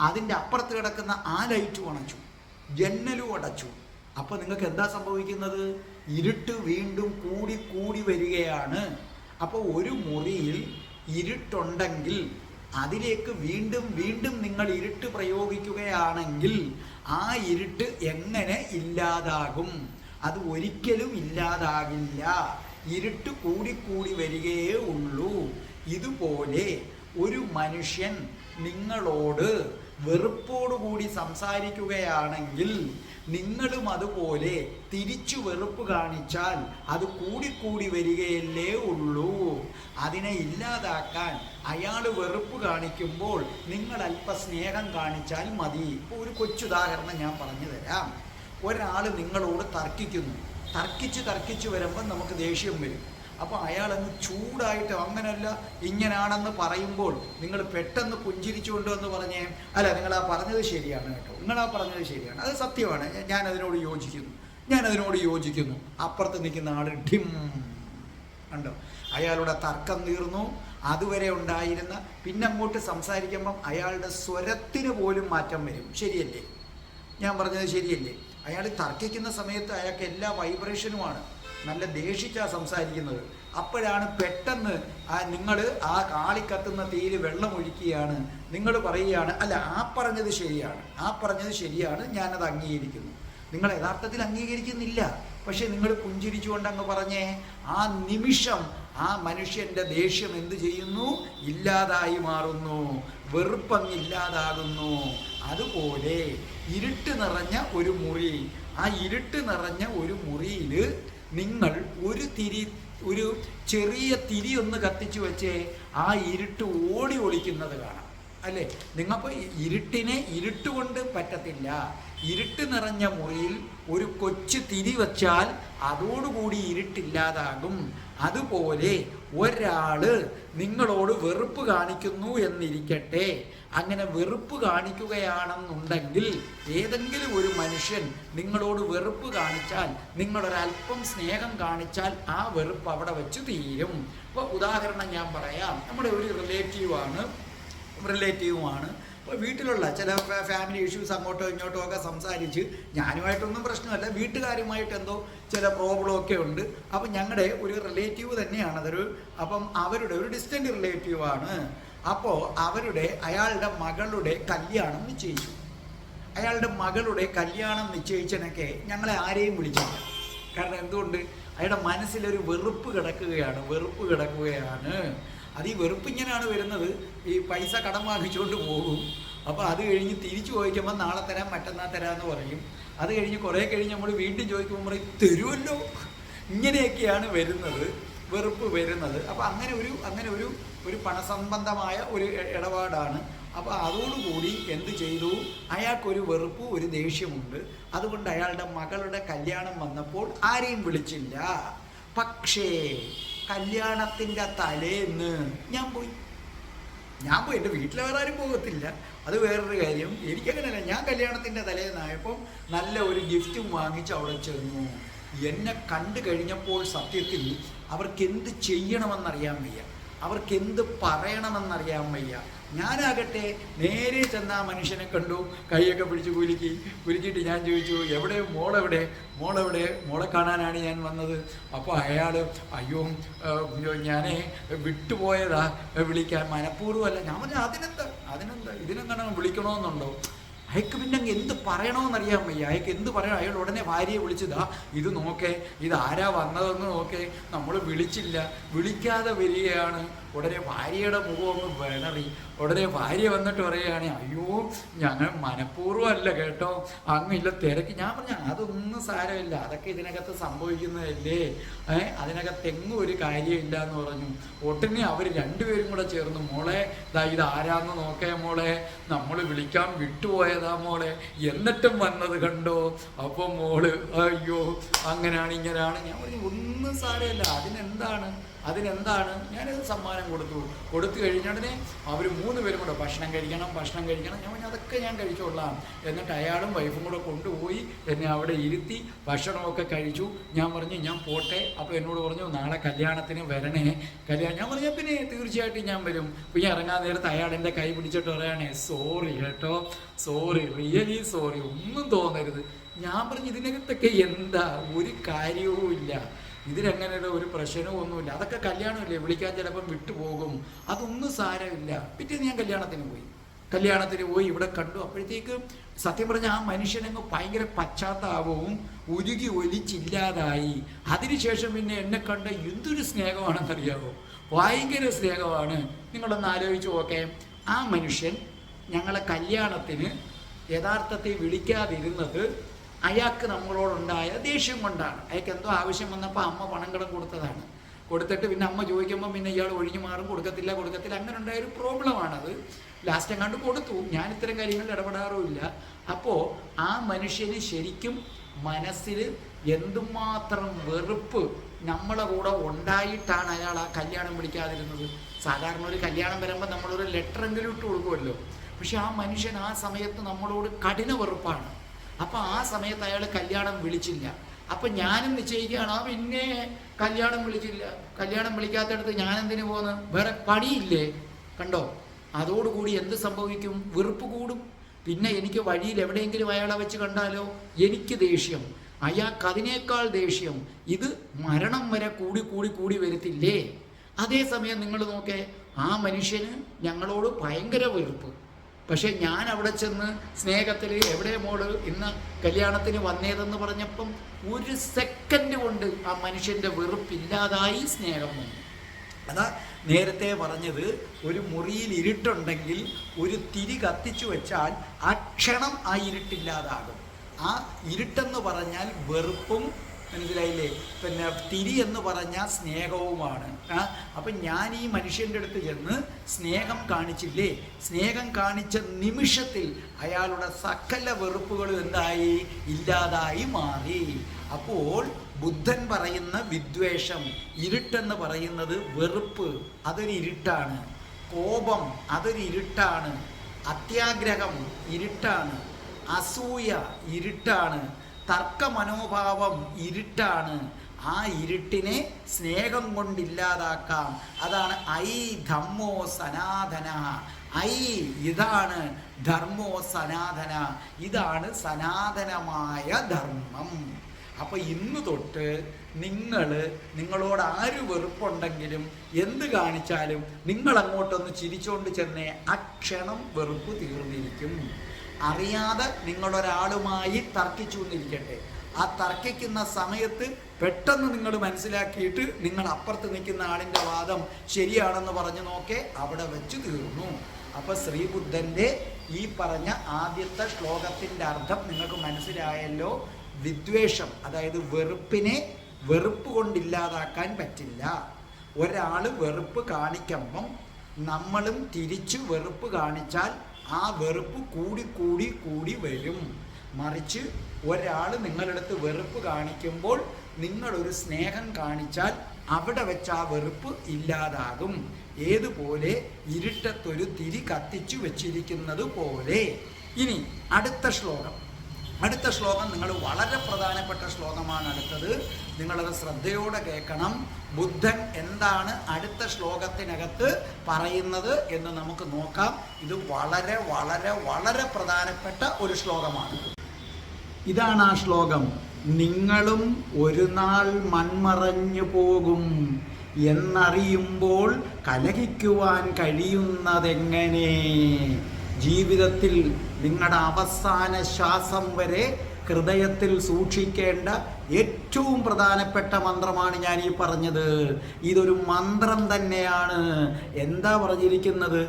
അതിൻ്റെ അപ്പുറത്ത് കിടക്കുന്ന ആ ലൈറ്റ് അണച്ചു, ജന്നലും അടച്ചു. അപ്പോൾ നിങ്ങൾക്ക് എന്താ സംഭവിക്കുന്നത്? ഇരുട്ട് വീണ്ടും കൂടി വരികയാണ്. അപ്പോൾ ഒരു മുറിയിൽ ഇരുട്ടുണ്ടെങ്കിൽ അതിലേക്ക് വീണ്ടും നിങ്ങൾ ഇരുട്ട് പ്രയോഗിക്കുകയാണെങ്കിൽ ആ ഇരുട്ട് എങ്ങനെ ഇല്ലാതാകും? അത് ഒരിക്കലും ഇല്ലാതാകില്ല. ഇരുട്ട് കൂടി വരികയേ ഉള്ളൂ. ഇതുപോലെ ഒരു മനുഷ്യൻ നിങ്ങളോട് വെറുപ്പോടുകൂടി സംസാരിക്കുകയാണെങ്കിൽ നിങ്ങളും അതുപോലെ തിരിച്ചു വെറുപ്പ് കാണിച്ചാൽ അത് കൂടി വരികയല്ലേ ഉള്ളൂ. അതിനെ ഇല്ലാതാക്കാൻ അയാൾ വെറുപ്പ് കാണിക്കുമ്പോൾ നിങ്ങൾ അല്പ സ്നേഹം കാണിച്ചാൽ മതി. ഇപ്പോൾ ഒരു കൊച്ചുദാഹരണം ഞാൻ പറഞ്ഞു തരാം. ഒരാൾ നിങ്ങളോട് തർക്കിച്ച് വരുമ്പോൾ നമുക്ക് ദേഷ്യം വരും. അപ്പോൾ അയാളങ്ങ് ചൂടായിട്ട് അങ്ങനല്ല ഇങ്ങനാണെന്ന് പറയുമ്പോൾ നിങ്ങൾ പെട്ടെന്ന് പുഞ്ചിരിച്ചുകൊണ്ട് എന്ന് പറഞ്ഞേ, അല്ല നിങ്ങളാ പറഞ്ഞത് ശരിയാണ് കേട്ടോ, നിങ്ങളാ പറഞ്ഞത് ശരിയാണ്, അത് സത്യമാണ്, ഞാനതിനോട് യോജിക്കുന്നു. അപ്പുറത്ത് നിൽക്കുന്ന ആൾ ഡിം കണ്ടോ, അയാളുടെ തർക്കം തീർന്നു. അതുവരെ ഉണ്ടായിരുന്ന പിന്നെ അങ്ങോട്ട് സംസാരിക്കുമ്പം അയാളുടെ സ്വരത്തിന് പോലും മാറ്റം വരും. ശരിയല്ലേ? ഞാൻ പറഞ്ഞത് ശരിയല്ലേ? അയാൾ തർക്കിക്കുന്ന സമയത്ത് അയാൾക്ക് എല്ലാ വൈബ്രേഷനുമാണ്, നല്ല ദേഷിച്ചാണ് സംസാരിക്കുന്നത്. അപ്പോഴാണ് പെട്ടെന്ന് നിങ്ങൾ ആ കാളിക്കത്തുന്ന തീയിൽ വെള്ളം ഒഴിക്കുകയാണ്. നിങ്ങൾ പറയുകയാണ്, അല്ല ആ പറഞ്ഞത് ശരിയാണ്, ഞാനത് അംഗീകരിക്കുന്നു. നിങ്ങൾ യഥാർത്ഥത്തിൽ അംഗീകരിക്കുന്നില്ല. പക്ഷെ നിങ്ങൾ പുഞ്ചിരിച്ചുകൊണ്ട് അങ്ങ് പറഞ്ഞേ, ആ നിമിഷം ആ മനുഷ്യൻ്റെ ദേഷ്യം എന്ത് ചെയ്യുന്നു? ഇല്ലാതായി മാറുന്നു, വെറുപ്പങ്ങില്ലാതാകുന്നു. അതുപോലെ ഇരുട്ട് നിറഞ്ഞ ഒരു മുറി, ആ ഇരുട്ട് നിറഞ്ഞ ഒരു മുറിയിൽ നിങ്ങൾ ഒരു ചെറിയ തിരി ഒന്ന് കത്തിച്ചു വെച്ചേ, ആ ഇരുട്ട് ഓടി ഒളിക്കുന്നത് കാണാം അല്ലേ? നിങ്ങൾക്ക് ഇരുട്ടിനെ ഇരുട്ടുകൊണ്ട് പറ്റത്തില്ല. ഇരുട്ട് നിറഞ്ഞ മുറിയിൽ ഒരു കൊച്ചു തിരി വച്ചാൽ അതോടുകൂടി ഇരുട്ടില്ലാതാകും. അതുപോലെ ഒരാള് നിങ്ങളോട് വെറുപ്പ് കാണിക്കുന്നു എന്നിരിക്കട്ടെ. അങ്ങനെ വെറുപ്പ് കാണിക്കുകയാണെന്നുണ്ടെങ്കിൽ, ഏതെങ്കിലും ഒരു മനുഷ്യൻ നിങ്ങളോട് വെറുപ്പ് കാണിച്ചാൽ, നിങ്ങളൊരല്പം സ്നേഹം കാണിച്ചാൽ ആ വെറുപ്പ് അവിടെ വെച്ച് തീരും. ഇപ്പോൾ ഉദാഹരണം ഞാൻ പറയാം. നമ്മുടെ ഒരു റിലേറ്റീവുമാണ്. അപ്പോൾ വീട്ടിലുള്ള ചില ഫാമിലി ഇഷ്യൂസ് അങ്ങോട്ടോ ഇങ്ങോട്ടോ ഒക്കെ സംസാരിച്ച്, ഞാനുമായിട്ടൊന്നും പ്രശ്നമല്ല, വീട്ടുകാരുമായിട്ട് എന്തോ ചില പ്രോബ്ലമൊക്കെ ഉണ്ട്. അപ്പം ഞങ്ങളുടെ ഒരു റിലേറ്റീവ് തന്നെയാണ് അതൊരു. അപ്പം അവരുടെ ഒരു ഡിസ്റ്റൻറ്റ് റിലേറ്റീവാണ്. അപ്പോൾ അയാളുടെ മകളുടെ കല്യാണം നിശ്ചയിച്ചു. അയാളുടെ മകളുടെ കല്യാണം നിശ്ചയിച്ചതിനൊക്കെ ഞങ്ങളെ ആരെയും വിളിച്ചില്ല. കാരണം എന്തുകൊണ്ട്? അയാളുടെ മനസ്സിലൊരു വെറുപ്പ് കിടക്കുകയാണ്. അത് ഈ വെറുപ്പ് ഇങ്ങനെയാണ് വരുന്നത്. ഈ പൈസ കടം വാങ്ങിച്ചുകൊണ്ട് പോകും. അപ്പോൾ അത് കഴിഞ്ഞ് തിരിച്ചു ചോദിക്കുമ്പോൾ നാളെ തരാം, മറ്റന്നാൾ തരാമെന്ന് പറയും. അത് കഴിഞ്ഞ് കുറേ കഴിഞ്ഞ് നമ്മൾ വീണ്ടും ചോദിക്കുമ്പോൾ പറയും തരുമല്ലോ. ഇങ്ങനെയൊക്കെയാണ് വെറുപ്പ് വരുന്നത്. അപ്പോൾ അങ്ങനെ ഒരു പണസംബന്ധമായ ഒരു ഇടപാടാണ്. അപ്പോൾ അതോടുകൂടി എന്ത് ചെയ്തു? അയാൾക്കൊരു വെറുപ്പ്, ഒരു ദേഷ്യമുണ്ട്. അതുകൊണ്ട് അയാളുടെ മകളുടെ കല്യാണം വന്നപ്പോൾ ആരെയും വിളിച്ചില്ല. പക്ഷേ കല്യാണത്തിൻ്റെ തലേന്ന് ഞാൻ പോയി. എൻ്റെ വീട്ടിൽ വേറെ ആരും പോകത്തില്ല, അത് വേറൊരു കാര്യം. എനിക്കങ്ങനെയല്ല. ഞാൻ കല്യാണത്തിൻ്റെ തലേന്നായപ്പം നല്ല ഒരു ഗിഫ്റ്റും വാങ്ങിച്ച് അവിടെ ചെന്നു. എന്നെ കണ്ടു കഴിഞ്ഞപ്പോൾ സത്യത്തിൽ അവർക്ക് എന്ത് ചെയ്യണമെന്നറിയാൻ വയ്യ, അവർക്ക് എന്ത് പറയണമെന്നറിയാൻ വയ്യ. ഞാനാകട്ടെ നേരെ ചെന്ന ആ മനുഷ്യനെ കണ്ടു, കൈയൊക്കെ പിടിച്ച് കുലുക്കിയിട്ട് ഞാൻ ചോദിച്ചു, മോളെ കാണാനാണ് ഞാൻ വന്നത്. അപ്പോൾ അയാൾ, അയ്യോ ഞാൻ വിട്ടുപോയതാ വിളിക്കാൻ, മനഃപൂർവ്വമല്ല. ഞാൻ പറഞ്ഞു അതിനെന്താ ഇതിനെങ്ങനെ വിളിക്കണമെന്നുണ്ടോ? അയാൾക്ക് പിന്നെ എന്ത് പറയണമെന്നറിയാൻ വയ്യ. അയാൾക്ക് എന്ത് പറയണം? അയാൾ ഉടനെ ഭാര്യയെ വിളിച്ചതാ, ഇത് നോക്കേ, ഇതാരാ വന്നതെന്ന് നോക്കേ. നമ്മൾ വിളിക്കാതെ വരികയാണ്. ഉടനെ ഭാര്യയുടെ മുഖം ഒന്ന് വിളറി. ഉടനെ ഭാര്യ വന്നിട്ട് പറയുകയാണ്, അയ്യോ ഞങ്ങൾ മനഃപൂർവ്വമല്ല കേട്ടോ, അങ്ങില്ല തിരക്ക്. ഞാൻ പറഞ്ഞു അതൊന്നും സാരമില്ല, അതൊക്കെ ഇതിനകത്ത് സംഭവിക്കുന്നതല്ലേ, അതിനകത്ത് എങ്ങും ഒരു കാര്യമില്ല എന്ന് പറഞ്ഞു. ഉടനെ അവർ രണ്ടുപേരും കൂടെ ചേർന്ന്, മോളെ ഇത് ആരാന്ന് നോക്കേ മോളെ, നമ്മൾ വിളിക്കാൻ വിട്ടുപോയതാ മോളെ, എന്നിട്ടും വന്നത് കണ്ടോ. അപ്പം മോള് അയ്യോ അങ്ങനെയാണ് ഇങ്ങനെയാണ്. ഞാൻ പറഞ്ഞു ഒന്നും സാരമില്ല, അതിനെന്താണ്. ഞാനത് സമ്മാനം കൊടുത്തു കഴിഞ്ഞുടനെ അവർ 3 പേരും കൂടെ ഭക്ഷണം കഴിക്കണം. ഞാൻ പറഞ്ഞു അതൊക്കെ ഞാൻ കഴിച്ചോളാം. എന്നിട്ട് അയാളും വൈഫും കൂടെ കൊണ്ടുപോയി എന്നെ അവിടെ ഇരുത്തി ഭക്ഷണമൊക്കെ കഴിച്ചു. ഞാൻ പറഞ്ഞു ഞാൻ പോട്ടെ. അപ്പോൾ എന്നോട് പറഞ്ഞു നാളെ കല്യാണത്തിന് വരണേ. ഞാൻ പറഞ്ഞു പിന്നെ തീർച്ചയായിട്ടും ഞാൻ വരും. പിന്നെ ഇറങ്ങാൻ നേരത്ത് അയാൾ എൻ്റെ കൈ പിടിച്ചിട്ട് പറയുകയാണേ, സോറി കേട്ടോ, റിയലി സോറി, ഒന്നും തോന്നരുത്. ഞാൻ പറഞ്ഞു ഇതിനകത്തൊക്കെ എന്താ, ഒരു കാര്യവും ഇല്ല, ഇതിലങ്ങനെ ഒരു പ്രശ്നവും ഒന്നുമില്ല, അതൊക്കെ കല്യാണമില്ലേ, വിളിക്കാൻ ചിലപ്പം വിട്ടുപോകും, അതൊന്നും സാരമില്ല. പിറ്റേന്ന് ഞാൻ കല്യാണത്തിന് പോയി ഇവിടെ കണ്ടു. അപ്പോഴത്തേക്ക് സത്യം പറഞ്ഞാൽ ആ മനുഷ്യനങ്ങ് ഭയങ്കര പശ്ചാത്താപവും ഉരുകി ഒലിച്ചില്ലാതായി. അതിനുശേഷം പിന്നെ എന്നെ കണ്ട എന്തൊരു സ്നേഹമാണെന്നറിയാമോ, ഭയങ്കര സ്നേഹമാണ്. നിങ്ങളൊന്ന് ആലോചിച്ച് നോക്കേ, ആ മനുഷ്യൻ ഞങ്ങളെ കല്യാണത്തിന് യഥാർത്ഥത്തിൽ വിളിക്കാതിരുന്നത് അയാൾക്ക് നമ്മളോടുണ്ടായ ദേഷ്യം കൊണ്ടാണ്. അയാൾക്ക് എന്തോ ആവശ്യം വന്നപ്പോൾ അമ്മ പണം കടം കൊടുത്തിട്ട് പിന്നെ അമ്മ ചോദിക്കുമ്പോൾ പിന്നെ ഇയാൾ ഒഴിഞ്ഞു മാറും, കൊടുക്കത്തില്ല. അങ്ങനെ ഉണ്ടായൊരു പ്രോബ്ലമാണത്. ലാസ്റ്റ് എങ്ങാണ്ട് കൊടുത്തു. ഞാൻ ഇത്തരം കാര്യങ്ങളിൽ ഇടപെടാറുമില്ല. അപ്പോൾ ആ മനുഷ്യന് ശരിക്കും മനസ്സിൽ എന്തുമാത്രം വെറുപ്പ് നമ്മളെ കൂടെ ഉണ്ടായിട്ടാണ് അയാൾ ആ കല്യാണം വിളിക്കാതിരുന്നത്. സാധാരണ ഒരു കല്യാണം വരുമ്പോൾ നമ്മളൊരു ലെറ്ററെങ്കിലും ഇട്ട് കൊടുക്കുമല്ലോ. പക്ഷെ ആ മനുഷ്യൻ ആ സമയത്ത് നമ്മളോട് കഠിന വെറുപ്പാണ്. അപ്പം ആ സമയത്ത് അയാൾ കല്യാണം വിളിച്ചില്ല. അപ്പം ഞാനും നിശ്ചയിക്കുകയാണ്, പിന്നെ കല്യാണം വിളിച്ചില്ല, കല്യാണം വിളിക്കാത്തടത്ത് ഞാനെന്തിനു പോകുന്നു, വേറെ പണിയില്ലേ. കണ്ടോ, അതോടുകൂടി എന്ത് സംഭവിക്കും? വെറുപ്പ് കൂടും. പിന്നെ എനിക്ക് വഴിയിൽ എവിടെയെങ്കിലും അയാളെ വെച്ച് കണ്ടാലോ എനിക്ക് ദേഷ്യം, അയാൾക്ക് അതിനേക്കാൾ ദേഷ്യം. ഇത് മരണം വരെ കൂടി വരത്തില്ലേ? അതേസമയം നിങ്ങൾ നോക്കേ, ആ മനുഷ്യന് ഞങ്ങളോട് ഭയങ്കര വെറുപ്പ്. പക്ഷെ ഞാൻ അവിടെ ചെന്ന് സ്നേഹത്തിൽ എവിടെ മോള് ഇന്ന് കല്യാണത്തിന് വന്നേതെന്ന് പറഞ്ഞപ്പം 1 സെക്കൻഡ് കൊണ്ട് ആ മനുഷ്യൻ്റെ വെറുപ്പില്ലാതായി, സ്നേഹം വന്നു. അതാ നേരത്തെ പറഞ്ഞത്, ഒരു മുറിയിൽ ഇരുട്ടുണ്ടെങ്കിൽ ഒരു തിരി കത്തിച്ചു വെച്ചാൽ ആ ക്ഷണം ആ ഇരുട്ടില്ലാതാകും. ആ ഇരുട്ടെന്ന് പറഞ്ഞാൽ വെറുപ്പും, മനസ്സിലായില്ലേ, പിന്നെ തിരി എന്ന് പറഞ്ഞാൽ സ്നേഹവുമാണ്. അപ്പം ഞാൻ ഈ മനുഷ്യൻ്റെ അടുത്ത് ചെന്ന് സ്നേഹം കാണിച്ചില്ലേ, സ്നേഹം കാണിച്ച നിമിഷത്തിൽ അയാളുടെ സകല വെറുപ്പുകളും എന്തായി, ഇല്ലാതായി മാറി. അപ്പോൾ ബുദ്ധൻ പറയുന്ന വിദ്വേഷം, ഇരുട്ടെന്ന് പറയുന്നത് വെറുപ്പ്, അതൊരു ഇരുട്ടാണ്. കോപം അതൊരു ഇരുട്ടാണ്. അത്യാഗ്രഹം ഇരുട്ടാണ്. അസൂയ ഇരുട്ടാണ്. തർക്ക മനോഭാവം ഇരുട്ടാണ്. ആ ഇരുട്ടിനെ സ്നേഹം കൊണ്ടില്ലാതാക്കാം. അതാണ് ഐ ധമ്മോ സനാതന. ഐ ഇതാണ് ധർമ്മോ സനാതന, ഇതാണ് സനാതനമായ ധർമ്മം. അപ്പോൾ ഇന്ന് തൊട്ട് നിങ്ങളോട് ആര് വെറുപ്പുണ്ടെങ്കിലും എന്ത് കാണിച്ചാലും നിങ്ങൾ അങ്ങോട്ടൊന്ന് ചിരിച്ചുകൊണ്ട് ചെന്നേ, അക്ഷണം വെറുപ്പ് തീർന്നിരിക്കും. അറിയാതെ നിങ്ങളൊരാളുമായി തർക്കിച്ചു കൊണ്ടിരിക്കട്ടെ, ആ തർക്കിക്കുന്ന സമയത്ത് പെട്ടെന്ന് നിങ്ങൾ മനസ്സിലാക്കിയിട്ട് നിങ്ങൾ അപ്പുറത്ത് നിൽക്കുന്ന ആളിൻ്റെ വാദം ശരിയാണെന്ന് പറഞ്ഞു നോക്കേ, അവിടെ വെച്ച് തീർന്നു. അപ്പോൾ ശ്രീബുദ്ധൻ്റെ ഈ പറഞ്ഞ ആദ്യത്തെ ശ്ലോകത്തിൻ്റെ അർത്ഥം നിങ്ങൾക്ക് മനസ്സിലായല്ലോ. വിദ്വേഷം, അതായത് വെറുപ്പിനെ വെറുപ്പ് കൊണ്ടില്ലാതാക്കാൻ പറ്റില്ല. ഒരാൾ വെറുപ്പ് കാണിക്കുമ്പം നമ്മളും തിരിച്ച് വെറുപ്പ് കാണിച്ചാൽ ആ വെറുപ്പ് കൂടി വരും. മറിച്ച് ഒരാൾ നിങ്ങളടുത്ത് വെറുപ്പ് കാണിക്കുമ്പോൾ നിങ്ങളൊരു സ്നേഹം കാണിച്ചാൽ അവിടെ വെച്ച് ആ വെറുപ്പ് ഇല്ലാതാകും. ഏതുപോലെ ഇരുട്ടത്തൊരു തിരി കത്തിച്ചു വെച്ചിരിക്കുന്നത് പോലെ. ഇനി അടുത്ത ശ്ലോകം നിങ്ങൾ വളരെ പ്രധാനപ്പെട്ട ശ്ലോകമാണ് അടുത്തത്. നിങ്ങളത് ശ്രദ്ധയോടെ കേൾക്കണം. ബുദ്ധൻ എന്താണ് അടുത്ത ശ്ലോകത്തിനകത്ത് പറയുന്നത് എന്ന് നമുക്ക് നോക്കാം. ഇത് വളരെ വളരെ വളരെ പ്രധാനപ്പെട്ട ഒരു ശ്ലോകമാണ്. ഇതാണ് ആ ശ്ലോകം. നിങ്ങളും ഒരു നാൾ മൺമറഞ്ഞു പോകും എന്നറിയുമ്പോൾ കലഹിക്കുവാൻ കഴിയുന്നതെങ്ങനെ? ജീവിതത്തിൽ നിങ്ങളുടെ അവസാന ശ്വാസം വരെ ഹൃദയത്തിൽ സൂക്ഷിക്കേണ്ട ഏറ്റവും പ്രധാനപ്പെട്ട മന്ത്രമാണ് ഞാൻ ഈ പറഞ്ഞത്. ഇതൊരു മന്ത്രം തന്നെയാണ്. എന്താ പറഞ്ഞിരിക്കുന്നത്?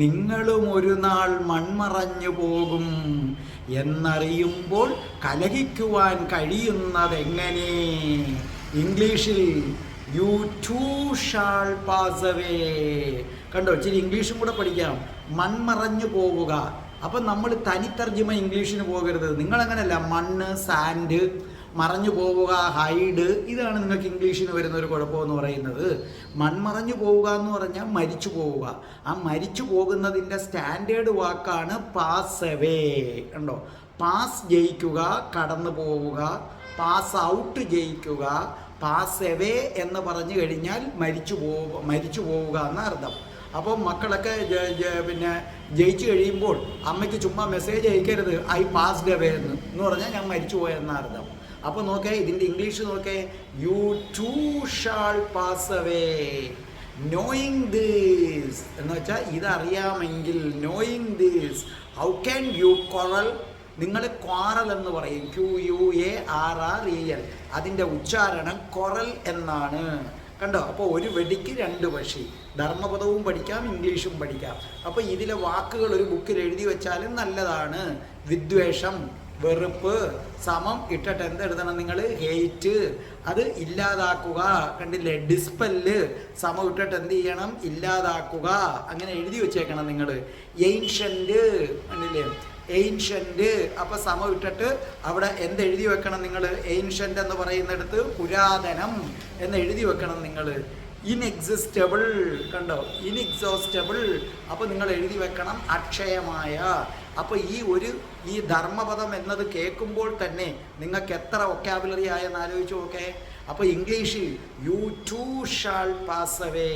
നിങ്ങളും ഒരു നാൾ മൺമറഞ്ഞു പോകും എന്നറിയുമ്പോൾ കലഹിക്കുവാൻ കഴിയുന്നതെങ്ങനെ? ഇംഗ്ലീഷിൽ you too shall pass away. കണ്ടോ, ഇച്ചിരി ഇംഗ്ലീഷും കൂടെ പഠിക്കാം. മൺമറഞ്ഞു പോവുക. അപ്പം നമ്മൾ തനിത്തർജ്ജിമ ഇംഗ്ലീഷിന് പോകരുത്. നിങ്ങളങ്ങനല്ല, മണ്ണ്, സാൻഡ്, മറഞ്ഞു പോവുക, ഹൈഡ്, ഇതാണ് നിങ്ങൾക്ക് ഇംഗ്ലീഷിന് വരുന്ന ഒരു കുഴപ്പമെന്ന് പറയുന്നത്. മൺമറഞ്ഞു പോവുക എന്ന് പറഞ്ഞാൽ മരിച്ചു പോവുക. ആ മരിച്ചു പോകുന്നതിൻ്റെ സ്റ്റാൻഡേർഡ് വാക്കാണ് പാസ് അവേ. കണ്ടോ, പാസ് ജയിക്കുക, കടന്നു പോവുക. പാസ് ഔട്ട് ജയിക്കുക. പാസ് അവേ എന്ന് പറഞ്ഞു കഴിഞ്ഞാൽ മരിച്ചു പോവുക എന്ന അർത്ഥം. അപ്പോൾ മക്കളൊക്കെ പിന്നെ ജയിച്ചു കഴിയുമ്പോൾ അമ്മയ്ക്ക് ചുമ്മാ മെസ്സേജ് അയക്കരുത് ഐ പാസ്ഡ് അവേ എന്ന് പറഞ്ഞാൽ ഞാൻ മരിച്ചു പോയെന്ന അർത്ഥം. അപ്പോൾ നോക്കേ, ഇതിൻ്റെ ഇംഗ്ലീഷ് നോക്കേ, you too shall pass away knowing this എന്ന് വെച്ചാൽ ഇതറിയാമെങ്കിൽ. Knowing this how can you quarrel? നിങ്ങൾ ക്വാറൽ എന്ന് പറയും, QUARREL. അതിൻ്റെ ഉച്ചാരണം കൊറൽ എന്നാണ്. കണ്ടോ, അപ്പോൾ ഒരു വെടിക്ക് 2 പക്ഷി. ധർമ്മപദവും പഠിക്കാം, ഇംഗ്ലീഷും പഠിക്കാം. അപ്പോൾ ഇതിലെ വാക്കുകൾ ഒരു ബുക്കിൽ എഴുതി വെച്ചാലും നല്ലതാണ്. വിദ്വേഷം, വെറുപ്പ് സമം ഇട്ടിട്ട് എന്തെഴുതണം നിങ്ങൾ? ഹെയ്റ്റ്. അത് ഇല്ലാതാക്കുക. കണ്ടില്ലേ, ഡിസ്പെല്ല് സമം ഇട്ടിട്ട് എന്ത് ചെയ്യണം? ഇല്ലാതാക്കുക. അങ്ങനെ എഴുതി വെച്ചേക്കണം നിങ്ങൾ. ഏൻഷ്യൻ്റ്, കണ്ടില്ലേ, ഏൻഷ്യൻ്റ്. അപ്പോൾ സമം ഇട്ടിട്ട് അവിടെ എന്തെഴുതി വെക്കണം നിങ്ങൾ? ഏൻഷ്യൻ്റ് എന്ന് പറയുന്നിടത്ത് പുരാതനം എന്ന് എഴുതി വെക്കണം നിങ്ങൾ. ഇൻഎക്സിസ്റ്റബിൾ, കണ്ടോ, ഇൻഎക്സോസ്റ്റബിൾ. അപ്പോൾ നിങ്ങൾ എഴുതി വെക്കണം അക്ഷയമായ. അപ്പോൾ ഈ ധർമ്മപദം എന്നത് കേൾക്കുമ്പോൾ തന്നെ നിങ്ങൾക്ക് എത്ര വൊക്കാബുലറി ആയെന്ന് ആലോചിച്ച് നോക്കേ. അപ്പോൾ ഇംഗ്ലീഷിൽ you too shall pass away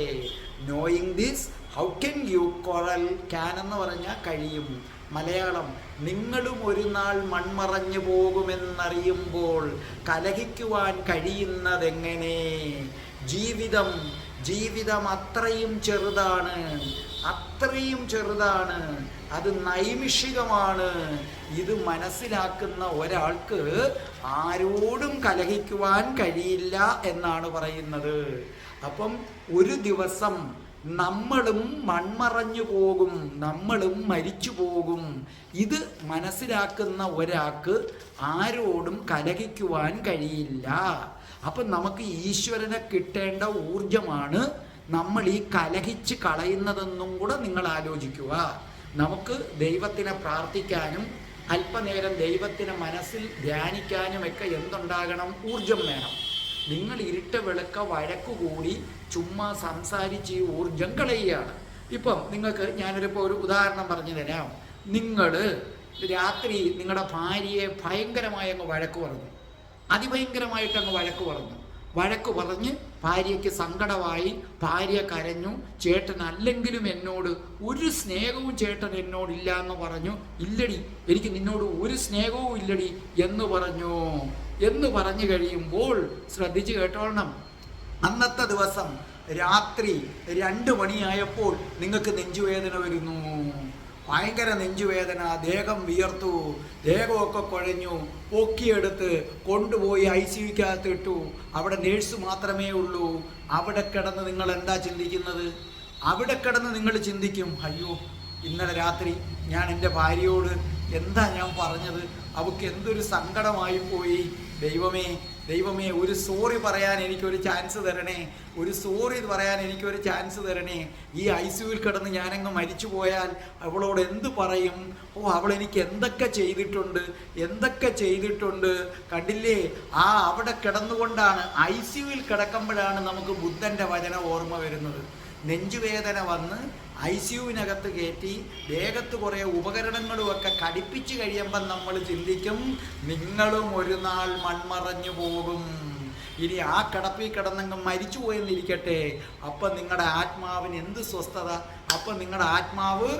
knowing this how can you quarrel? Can എന്ന് പറഞ്ഞാൽ കഴിയും. മലയാളം: നിങ്ങളും ഒരു നാൾ മൺമറഞ്ഞു പോകുമെന്നറിയുമ്പോൾ കലഹിക്കുവാൻ കഴിയുന്നതെങ്ങനെ? ജീവിതം അത്രയും ചെറുതാണ്, അത്രയും ചെറുതാണ്, അത് നൈമിഷികമാണ്. ഇത് മനസ്സിലാക്കുന്ന ഒരാൾക്ക് ആരോടും കലഹിക്കുവാൻ കഴിയില്ല എന്നാണ് പറയുന്നത്. അപ്പം ഒരു ദിവസം നമ്മളും മൺമറഞ്ഞു പോകും, നമ്മളും മരിച്ചു പോകും. ഇത് മനസ്സിലാക്കുന്ന ഒരാൾക്ക് ആരോടും കലഹിക്കുവാൻ കഴിയില്ല. അപ്പം നമുക്ക് ഈശ്വരനെ കിട്ടേണ്ട ഊർജമാണ് നമ്മൾ ഈ കലഹിച്ച് കളയുന്നതെന്നും കൂടെ നിങ്ങൾ ആലോചിക്കുക. നമുക്ക് ദൈവത്തിനെ പ്രാർത്ഥിക്കാനും അല്പനേരം ദൈവത്തിനെ മനസ്സിൽ ധ്യാനിക്കാനുമൊക്കെ എന്തുണ്ടാകണം? ഊർജം വേണം. നിങ്ങൾ ഇരുട്ട വെളുക്ക വഴക്കുകൂടി ചുമ്മാ സംസാരിച്ച് ഈ ഊർജം കളയുകയാണ്. ഇപ്പം നിങ്ങൾക്ക് ഞാനൊരിപ്പോൾ ഒരു ഉദാഹരണം പറഞ്ഞു തരാം. നിങ്ങൾ രാത്രി നിങ്ങളുടെ ഭാര്യയെ ഭയങ്കരമായി അങ്ങ് വഴക്ക് പറഞ്ഞു, അതിഭയങ്കരമായിട്ട് അങ്ങ് വഴക്ക് പറഞ്ഞ് ഭാര്യയ്ക്ക് സങ്കടമായി, ഭാര്യ കരഞ്ഞു. ചേട്ടൻ അല്ലെങ്കിലും എന്നോട് ഒരു സ്നേഹവും ചേട്ടൻ എന്നോടില്ല എന്ന് പറഞ്ഞു. ഇല്ലടി, എനിക്ക് നിന്നോട് ഒരു സ്നേഹവും ഇല്ലടി എന്ന് പറഞ്ഞു കഴിയുമ്പോൾ ശ്രദ്ധിച്ച് കേട്ടോളണം. അന്നത്തെ ദിവസം രാത്രി 2 മണിയായപ്പോൾ നിങ്ങൾക്ക് നെഞ്ചുവേദന വരുന്നു, ഭയങ്കര നെഞ്ചുവേദന, ദേഹം വിയർത്തു, ദേഹമൊക്കെ കുഴഞ്ഞു. പൊക്കിയെടുത്ത് കൊണ്ടുപോയി ICUക്കകത്ത് ഇട്ടു. അവിടെ നേഴ്സ് മാത്രമേ ഉള്ളൂ. അവിടെ കിടന്ന് നിങ്ങൾ എന്താ ചിന്തിക്കുന്നത്? അവിടെ കിടന്ന് നിങ്ങൾ ചിന്തിക്കും, അയ്യോ ഇന്നലെ രാത്രി ഞാൻ എൻ്റെ ഭാര്യയോട് എന്താ ഞാൻ പറഞ്ഞത്, അവൾക്ക് എന്തൊരു സങ്കടമായി പോയി. ദൈവമേ ഒരു സോറി പറയാൻ എനിക്കൊരു ചാൻസ് തരണേ, ഈ ICUവിൽ കിടന്ന് ഞാനങ്ങ് മരിച്ചു പോയാൽ അവളോട് എന്ത് പറയും? അവൾ എനിക്ക് എന്തൊക്കെ ചെയ്തിട്ടുണ്ട്. കണ്ടില്ലേ, അവിടെ കിടന്നുകൊണ്ടാണ്, ICUവിൽ കിടക്കുമ്പോഴാണ് നമുക്ക് ബുദ്ധൻ്റെ വചനം ഓർമ്മ വരുന്നത്. നെഞ്ചുവേദന വന്ന് ICUവിനകത്ത് കയറ്റി ദേഹത്ത് കുറേ ഉപകരണങ്ങളുമൊക്കെ ഘടിപ്പിച്ച് കഴിയുമ്പം നമ്മൾ ചിന്തിക്കും, നിങ്ങളും ഒരു നാൾ മൺമറഞ്ഞു പോകും. ഇനി ആ കിടപ്പിൽ കിടന്നങ്ങ് മരിച്ചു പോയെന്നിരിക്കട്ടെ, അപ്പം നിങ്ങളുടെ ആത്മാവിന് എന്ത് സ്വസ്ഥത! അപ്പം നിങ്ങളുടെ ആത്മാവ്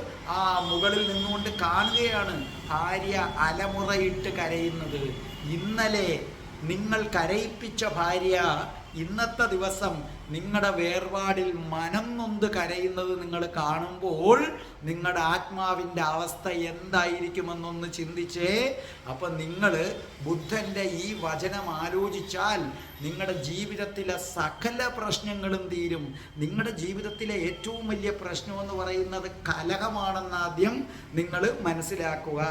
മുകളിൽ നിന്നുകൊണ്ട് കാണുകയാണ് ഭാര്യ അലമുറയിട്ട് കരയുന്നത്. ഇന്നലെ നിങ്ങൾ കരയിപ്പിച്ച ഭാര്യ ഇന്നത്തെ ദിവസം നിങ്ങളുടെ വേർപാടിൽ മനം നൊന്ത് കരയുന്നത് നിങ്ങൾ കാണുമ്പോൾ നിങ്ങളുടെ ആത്മാവിൻ്റെ അവസ്ഥ എന്തായിരിക്കുമെന്നൊന്ന് ചിന്തിച്ചേ. അപ്പം നിങ്ങൾ ബുദ്ധൻ്റെ ഈ വചനം ആലോചിച്ചാൽ നിങ്ങളുടെ ജീവിതത്തിലെ സകല പ്രശ്നങ്ങളും തീരും. നിങ്ങളുടെ ജീവിതത്തിലെ ഏറ്റവും വലിയ പ്രശ്നമെന്ന് പറയുന്നത് കലഹമാണെന്ന് ആദ്യം നിങ്ങൾ മനസ്സിലാക്കുക.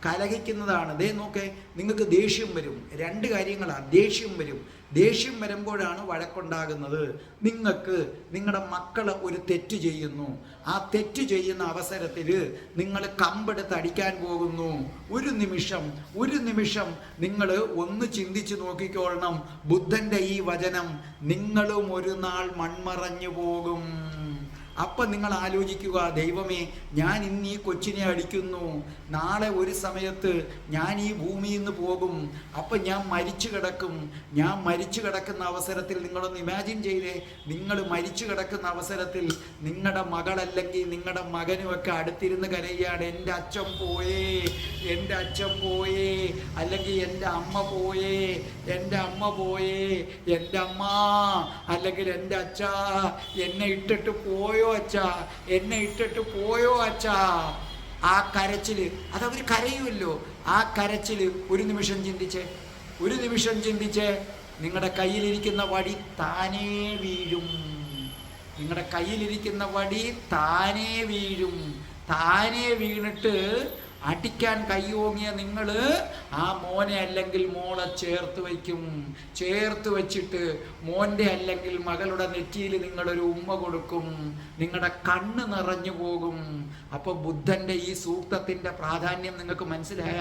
കലഹിക്കുന്നതാണ്. നോക്കേ, നിങ്ങൾക്ക് ദേഷ്യം വരും. 2 കാര്യങ്ങളാണ്. ദേഷ്യം വരുമ്പോഴാണ് വഴക്കുണ്ടാകുന്നത്. നിങ്ങൾക്ക് നിങ്ങളുടെ മക്കൾ ഒരു തെറ്റ് ചെയ്യുന്നു. ആ തെറ്റ് ചെയ്യുന്ന അവസരത്തിൽ നിങ്ങൾ കമ്പെടുത്ത് അടിക്കാൻ പോകുന്നു. ഒരു നിമിഷം നിങ്ങൾ ഒന്ന് ചിന്തിച്ച് നോക്കിക്കോളണം. ബുദ്ധൻ്റെ ഈ വചനം, നിങ്ങളും ഒരു നാൾ മൺമറഞ്ഞു പോകും. അപ്പം നിങ്ങൾ ആലോചിക്കുക, ദൈവമേ ഞാൻ ഇന്ന് ഈ കൊച്ചിനെ അടിക്കുന്നു, നാളെ ഒരു സമയത്ത് ഞാൻ ഈ ഭൂമിയിൽ നിന്ന് പോകും, അപ്പം ഞാൻ മരിച്ചു കിടക്കുന്ന അവസരത്തിൽ നിങ്ങളൊന്ന് ഇമാജിൻ ചെയ്തേ. നിങ്ങൾ മരിച്ചു കിടക്കുന്ന അവസരത്തിൽ നിങ്ങളുടെ മകളല്ലെങ്കിൽ നിങ്ങളുടെ മകനുമൊക്കെ അടുത്തിരുന്ന് കരയുകയാണ്, എൻ്റെ അച്ഛൻ പോയേ, അല്ലെങ്കിൽ എൻ്റെ അമ്മ പോയേ, എൻ്റെ അമ്മ, അല്ലെങ്കിൽ എൻ്റെ അച്ഛ എന്നെ ഇട്ടിട്ട് പോയോ അച്ഛാ. ആ കരച്ചില്, അതവർ കരയുമല്ലോ. ആ കരച്ചില് ഒരു നിമിഷം ചിന്തിച്ചേ. നിങ്ങളുടെ കയ്യിലിരിക്കുന്ന വടി താനേ വീണിട്ട് അടിക്കാൻ കൈയോങ്ങിയ നിങ്ങൾ ആ മോനെ അല്ലെങ്കിൽ മോളെ ചേർത്ത് വച്ചിട്ട് മോൻ്റെ അല്ലെങ്കിൽ മകളുടെ നെറ്റിയിൽ നിങ്ങളൊരു ഉമ്മ കൊടുക്കും. നിങ്ങളുടെ കണ്ണ് നിറഞ്ഞു പോകും. അപ്പോൾ ബുദ്ധൻ്റെ ഈ സൂക്തത്തിൻ്റെ പ്രാധാന്യം നിങ്ങൾക്ക് മനസ്സിലായ,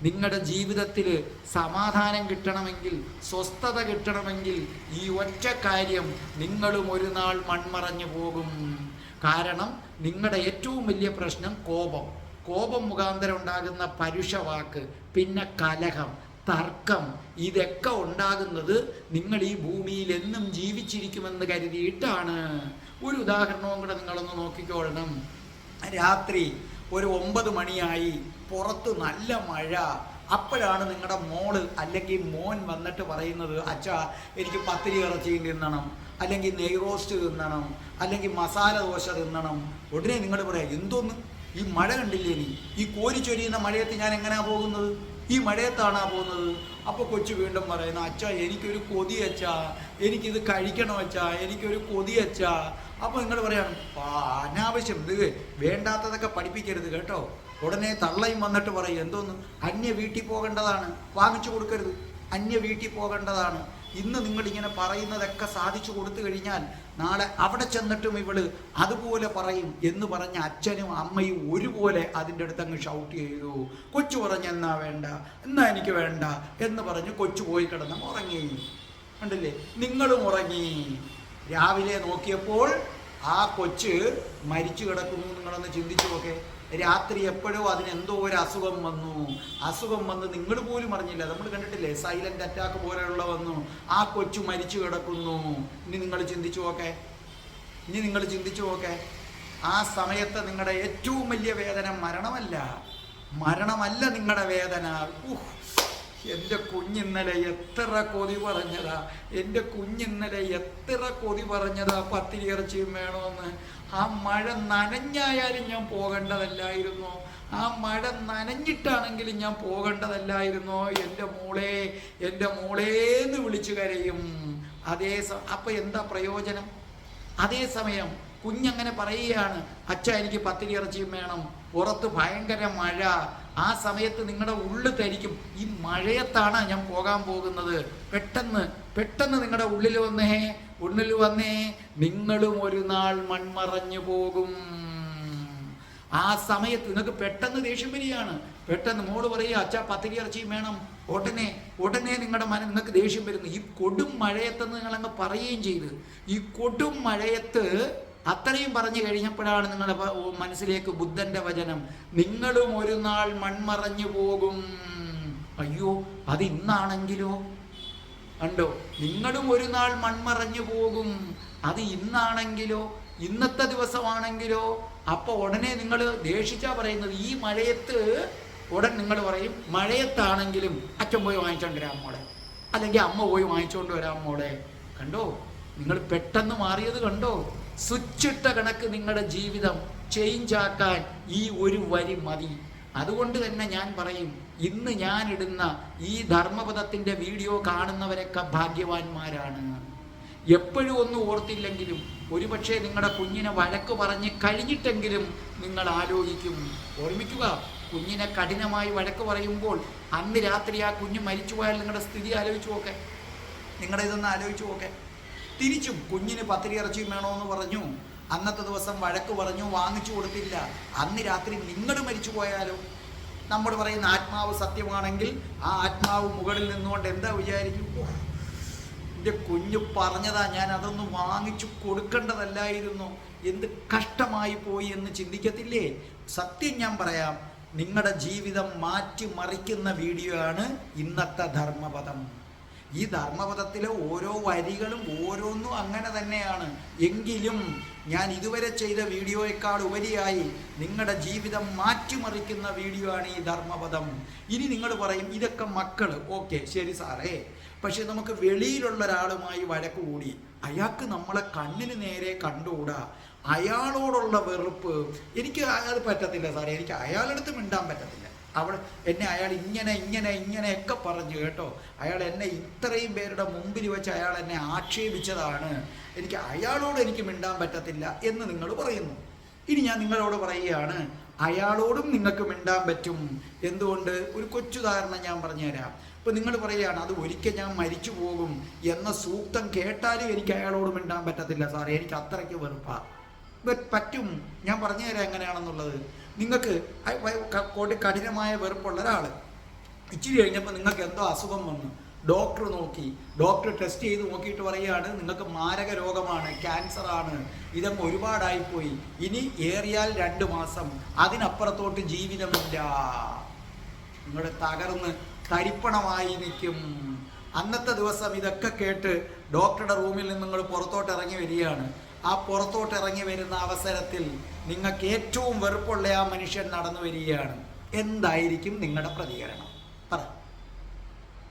നിങ്ങളുടെ ജീവിതത്തിൽ സമാധാനം കിട്ടണമെങ്കിൽ, സ്വസ്ഥത കിട്ടണമെങ്കിൽ ഈ ഒറ്റ കാര്യം, നിങ്ങളും ഒരു നാൾ മൺമറഞ്ഞു പോകും. കാരണം നിങ്ങളുടെ ഏറ്റവും വലിയ പ്രശ്നം കോപം മുഖാന്തരം ഉണ്ടാകുന്ന പരുഷവാക്ക്, പിന്നെ കലഹം, തർക്കം, ഇതൊക്കെ ഉണ്ടാകുന്നത് നിങ്ങൾ ഈ ഭൂമിയിൽ എന്നും ജീവിച്ചിരിക്കുമെന്ന് കരുതിയിട്ടാണ്. ഒരു ഉദാഹരണവും കൂടെ നിങ്ങളൊന്ന് നോക്കിക്കോളണം. രാത്രി ഒരു 9 മണിയായി, പുറത്ത് നല്ല മഴ. അപ്പോഴാണ് നിങ്ങളുടെ മോള് അല്ലെങ്കിൽ മോൻ വന്നിട്ട് പറയുന്നത്, അച്ഛാ എനിക്ക് പത്തിരി ഇറച്ചി തിന്നണം, അല്ലെങ്കിൽ നെയ് റോസ്റ്റ് തിന്നണം, അല്ലെങ്കിൽ മസാല ദോശ തിന്നണം. ഉടനെ നിങ്ങൾ പറയാം, എന്തോന്ന് ഈ മഴ കണ്ടില്ലേ നീ, ഈ കോരി ചൊരിയുന്ന മഴയത്ത് ഞാൻ എങ്ങനെയാ പോകുന്നത്, ഈ മഴയത്താണാ പോകുന്നത്. അപ്പോൾ കൊച്ചു വീണ്ടും പറയുന്നു, അച്ഛാ എനിക്കൊരു കൊതി അച്ഛാ, എനിക്കിത് കഴിക്കണം അച്ഛാ, എനിക്കൊരു കൊതി അച്ഛാ. അപ്പോൾ നിങ്ങൾ പറയണം, അനാവശ്യം, ഇത് വേണ്ടാത്തതൊക്കെ പഠിപ്പിക്കരുത് കേട്ടോ. ഉടനെ തള്ളയും വന്നിട്ട് പറയും, എന്തോന്ന്, അന്യ വീട്ടിൽ പോകേണ്ടതാണ്, വാങ്ങിച്ചു കൊടുക്കരുത്, അന്യ വീട്ടിൽ പോകേണ്ടതാണ്. ഇന്ന് നിങ്ങളിങ്ങനെ പറയുന്നതൊക്കെ സാധിച്ചു കൊടുത്തു കഴിഞ്ഞാൽ നാളെ അവിടെ ചെന്നിട്ടും ഇവള് അതുപോലെ പറയും എന്ന് പറഞ്ഞ അച്ഛനും അമ്മയും ഒരുപോലെ അതിൻ്റെ അടുത്ത് അങ്ങ് ഷൗട്ട് ചെയ്തു. കൊച്ചു പറഞ്ഞ് എന്നാ വേണ്ട, എന്നാ എനിക്ക് വേണ്ട എന്ന് പറഞ്ഞ് കൊച്ചു പോയി കിടന്ന് ഉറങ്ങി. കണ്ടില്ലേ, നിങ്ങളും ഉറങ്ങി. രാവിലെ നോക്കിയപ്പോൾ ആ കൊച്ച് മരിച്ചു കിടക്കുന്നു. നിങ്ങളൊന്ന് ചിന്തിച്ചു നോക്കെ. രാത്രി എപ്പോഴോ അതിനെന്തോ ഒരു അസുഖം വന്ന് നിങ്ങൾ പോലും അറിഞ്ഞില്ല. നമ്മൾ കണ്ടിട്ടില്ലേ, സൈലന്റ് അറ്റാക്ക് പോലെയുള്ള വന്നു, ആ കൊച്ചു മരിച്ചു കിടക്കുന്നു. ഇനി നിങ്ങൾ ചിന്തിച്ചു നോക്കെ. ആ സമയത്ത് നിങ്ങളുടെ ഏറ്റവും വലിയ വേദന മരണമല്ല നിങ്ങളുടെ വേദന. എൻ്റെ കുഞ്ഞിന്നലെ എത്ര കൊതി പറഞ്ഞതാ, പത്തിരി ഇറച്ചിയും വേണമെന്ന്. ആ മഴ നനഞ്ഞായാലും ഞാൻ പോകേണ്ടതല്ലായിരുന്നോ, ആ മഴ നനഞ്ഞിട്ടാണെങ്കിലും ഞാൻ പോകേണ്ടതല്ലായിരുന്നോ, എൻ്റെ മോളേന്ന് വിളിച്ചു കരയും. അപ്പം എന്താ പ്രയോജനം? അതേസമയം കുഞ്ഞങ്ങനെ പറയുകയാണ്, അച്ഛാ എനിക്ക് പത്തിരി ഇറച്ചിയും വേണം, പുറത്ത് ഭയങ്കര മഴ. ആ സമയത്ത് നിങ്ങളുടെ ഉള്ളു തരിക്കും, ഈ മഴയത്താണ് ഞാൻ പോകാൻ പോകുന്നത്. പെട്ടെന്ന് നിങ്ങളുടെ ഉള്ളിൽ വന്നേ നിങ്ങളും ഒരു നാൾ മൺമറഞ്ഞു പോകും. ആ സമയത്ത് നിങ്ങൾക്ക് പെട്ടെന്ന് ദേഷ്യം വരികയാണ്. പെട്ടെന്ന് മോള് പറയുക, അച്ഛാ പത്തിരി ഇറച്ചിയും വേണം. ഉടനെ നിങ്ങളുടെ നിങ്ങൾക്ക് ദേഷ്യം വരുന്നു. ഈ കൊടും മഴയത്തെന്ന് നിങ്ങളങ്ങ് പറയുകയും ചെയ്ത്, ഈ കൊടും മഴയത്ത് അത്രയും പറഞ്ഞു കഴിഞ്ഞപ്പോഴാണ് നിങ്ങളുടെ മനസ്സിലേക്ക് ബുദ്ധന്റെ വചനം, നിങ്ങളും ഒരു നാൾ മൺമറഞ്ഞു പോകും. അയ്യോ, അത് ഇന്നാണെങ്കിലോ? കണ്ടോ, നിങ്ങളും ഒരു നാൾ മൺമറഞ്ഞു പോകും. അത് ഇന്നാണെങ്കിലോ, ഇന്നത്തെ ദിവസമാണെങ്കിലോ? അപ്പൊ ഉടനെ നിങ്ങൾ ദേഷിച്ചാ പറയുന്നത്, ഈ മഴയത്ത് നിങ്ങൾ പറയും, മഴയത്താണെങ്കിലും അച്ഛൻ പോയി വാങ്ങിച്ചോണ്ട് വരാം മോളെ, അല്ലെങ്കിൽ അമ്മ പോയി വാങ്ങിച്ചോണ്ട് വരാം മോളെ. കണ്ടോ, നിങ്ങൾ പെട്ടെന്ന് മാറിയത് കണ്ടോ? സ്വിച്ചിട്ട കണക്ക് നിങ്ങളുടെ ജീവിതം ചേഞ്ച് ആക്കാൻ ഈ ഒരു വരി മതി. അതുകൊണ്ട് തന്നെ ഞാൻ പറയും, ഇന്ന് ഞാൻ ഇടുന്ന ഈ ധർമ്മപദത്തിന്റെ വീഡിയോ കാണുന്നവരൊക്കെ ഭാഗ്യവാന്മാരാണ്. എപ്പോഴും ഒന്നും ഓർത്തില്ലെങ്കിലും ഒരുപക്ഷെ നിങ്ങളുടെ കുഞ്ഞിനെ വഴക്ക് പറഞ്ഞ് കഴിഞ്ഞിട്ടെങ്കിലും നിങ്ങൾ ആലോചിക്കും. ഓർമ്മിക്കുക, കുഞ്ഞിനെ കഠിനമായി വഴക്ക് പറയുമ്പോൾ അന്ന് രാത്രി ആ കുഞ്ഞ് മരിച്ചു പോയാൽ നിങ്ങളുടെ സ്ഥിതി ആലോചിച്ചു നോക്കെ. ഇതൊന്ന് ആലോചിച്ചു നോക്കെ. തിരിച്ചും കുഞ്ഞിന് പത്തിരി ഇറച്ചിയും വേണമെന്ന് പറഞ്ഞു, അന്നത്തെ ദിവസം വഴക്ക് പറഞ്ഞു, വാങ്ങിച്ചു കൊടുത്തില്ല, അന്ന് രാത്രി നിങ്ങൾ മരിച്ചു പോയാലോ? നമ്മൾ പറയുന്ന ആത്മാവ് സത്യമാണെങ്കിൽ ആ ആത്മാവ് മുകളിൽ നിന്നുകൊണ്ട് എന്താ വിചാരിക്കും? എൻ്റെ കുഞ്ഞ് പറഞ്ഞതാ, ഞാൻ അതൊന്നും വാങ്ങിച്ചു കൊടുക്കേണ്ടതല്ലായിരുന്നു, എന്ത് കഷ്ടമായി പോയി എന്ന് ചിന്തിക്കത്തില്ലേ? സത്യം ഞാൻ പറയാം, നിങ്ങളുടെ ജീവിതം മാറ്റിമറിക്കുന്ന വീഡിയോ ആണ് ഇന്നത്തെ ധർമ്മപദം. ഈ ധർമ്മപദത്തിലെ ഓരോ വരികളും ഓരോന്നും അങ്ങനെ തന്നെയാണ്. എങ്കിലും ഞാൻ ഇതുവരെ ചെയ്ത വീഡിയോയേക്കാൾ ഉപരിയായി നിങ്ങളുടെ ജീവിതം മാറ്റിമറിക്കുന്ന വീഡിയോ ആണ് ഈ ധർമ്മപദം. ഇനി നിങ്ങൾ പറയും, ഇതൊക്കെ മക്കള്, ഓക്കെ ശരി സാറേ, പക്ഷെ നമുക്ക് വെളിയിലുള്ള ഒരാളുമായി വഴക്ക് കൂടി, അയാൾക്ക് നമ്മളെ കണ്ണിന് നേരെ കണ്ടുകൂടാ, അയാളോടുള്ള വെറുപ്പ്, എനിക്ക് അത് പറ്റത്തില്ല സാറേ, എനിക്ക് അയാളടുത്ത് മിണ്ടാൻ പറ്റത്തില്ല, അയാൾ ഇങ്ങനെയൊക്കെ പറഞ്ഞു കേട്ടോ, അയാൾ എന്നെ ഇത്രയും പേരുടെ മുമ്പിൽ വെച്ച് അയാൾ എന്നെ ആക്ഷേപിച്ചതാണ്, എനിക്ക് മിണ്ടാൻ പറ്റത്തില്ല എന്ന് നിങ്ങൾ പറയുന്നു. ഇനി ഞാൻ നിങ്ങളോട് പറയുകയാണ്, അയാളോടും നിങ്ങൾക്ക് മിണ്ടാൻ പറ്റും. എന്തുകൊണ്ട്? ഒരു കൊച്ചുദാഹരണം ഞാൻ പറഞ്ഞുതരാം. ഇപ്പം നിങ്ങൾ പറയുകയാണ്, അത് ഒരിക്കൽ ഞാൻ മരിച്ചു പോകും എന്ന സൂക്തം കേട്ടാലും എനിക്ക് അയാളോട് മിണ്ടാൻ പറ്റത്തില്ല സാറേ, എനിക്ക് അത്രയ്ക്ക് വെറുപ്പാ. പറ്റും, ഞാൻ പറഞ്ഞു തരാം എങ്ങനെയാണെന്നുള്ളത്. നിങ്ങൾക്ക് കഠിനമായ വെറുപ്പുള്ള ഒരാൾ ഇച്ചിരി കഴിഞ്ഞപ്പോൾ നിങ്ങൾക്ക് എന്തോ അസുഖം വന്നു, ഡോക്ടർ നോക്കി, ഡോക്ടർ ടെസ്റ്റ് ചെയ്ത് നോക്കിയിട്ട് പറയുകയാണ്, നിങ്ങൾക്ക് മാരക രോഗമാണ്, ക്യാൻസറാണ്, ഇതങ്ങ് ഒരുപാടായിപ്പോയി, ഇനി ഏറിയാൽ 2 മാസം, അതിനപ്പുറത്തോട്ട് ജീവിതമില്ല. നിങ്ങളുടെ തകർന്ന് തരിപ്പണമായി നിൽക്കും. അന്നത്തെ ദിവസം ഇതൊക്കെ കേട്ട് ഡോക്ടറുടെ റൂമിൽ നിന്ന് നിങ്ങൾ പുറത്തോട്ട് ഇറങ്ങി വരികയാണ്. ആ പുറത്തോട്ട് ഇറങ്ങി വരുന്ന അവസരത്തിൽ നിങ്ങൾക്ക് ഏറ്റവും വെറുപ്പുള്ള ആ മനുഷ്യൻ നടന്നു വരികയാണ്. എന്തായിരിക്കും നിങ്ങളുടെ പ്രതികരണം? പറ,